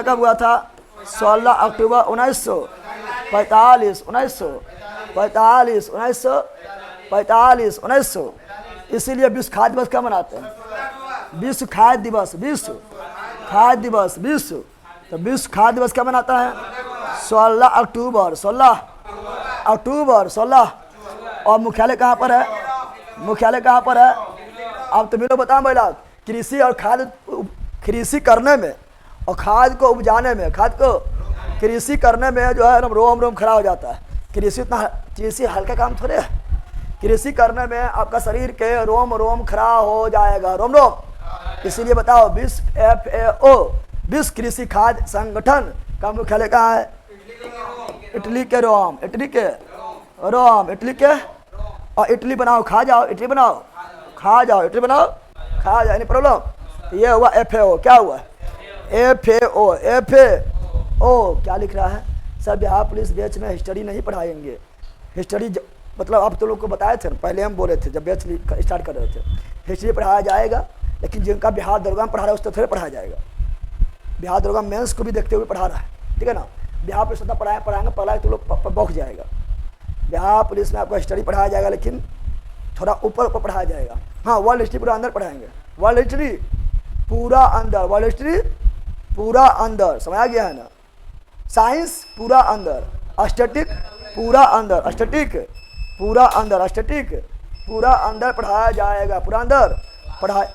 कब हुआ था? 16 अक्टूबर 1945, 1945। इसीलिए विश्व खाद्य दिवस कब मनाते हैं? विश्व खाद्य दिवस, विश्व खाद्य दिवस, विश्व। तो विश्व खाद्य दिवस कब मनाता है? 16 अक्टूबर, 16 अक्टूबर 16। और मुख्यालय कहाँ पर है? मुख्यालय कहाँ पर है? अब तुम्हें लोग बताओ महिला, कृषि और खाद्य, कृषि करने में और खाद को उपजाने में, खाद को कृषि करने में जो है रोम रोम खड़ा हो जाता है। कृषि हल्का काम थोड़े है। कृषि करने में आपका शरीर के रोम रोम खड़ा हो जाएगा, रोम रोम। इसीलिए बताओ, विश्व FAO, विश्व कृषि खाद्य संगठन का मुख्यालय कहाँ है? इटली के रोम, इटली के रोम, इटली के। और इटली बनाओ, खा जाओ, इटली बनाओ, खा जाओ, इटली बनाओ, खा जाओ, नहीं प्रॉब्लम। ये हुआ FAO। क्या हुआ? FAO, FAO क्या लिख रहा है? सर बिहार पुलिस बैच में हिस्ट्री नहीं पढ़ाएंगे। हिस्ट्री मतलब आप तो लोग को बताए थे, पहले हम बोले थे जब बैच स्टार्ट कर रहे थे, हिस्ट्री पढ़ाया जाएगा, लेकिन जिनका बिहार दरोगा में पढ़ा रहा है उसको थोड़े पढ़ाया जाएगा। बिहार दरोगा मेंस को भी देखते हुए पढ़ा रहा है, ठीक है ना। बिहार पुलिस में पढ़ाएंगे तो लोग बौख जाएगा। बिहार पुलिस में आपको हिस्ट्री पढ़ाया जाएगा, लेकिन थोड़ा ऊपर ऊपर पढ़ाया जाएगा। हाँ, वर्ल्ड हिस्ट्री पूरा अंदर पढ़ाएंगे, वर्ल्ड हिस्ट्री पूरा अंदर, वर्ल्ड हिस्ट्री पूरा अंदर, समझ आ गया है ना। साइंस पूरा अंदर, स्टैटिक पूरा अंदर, स्टैटिक पूरा अंदर, स्टैटिक पूरा अंदर पढ़ाया जाएगा, पूरा अंदर पढ़ाया।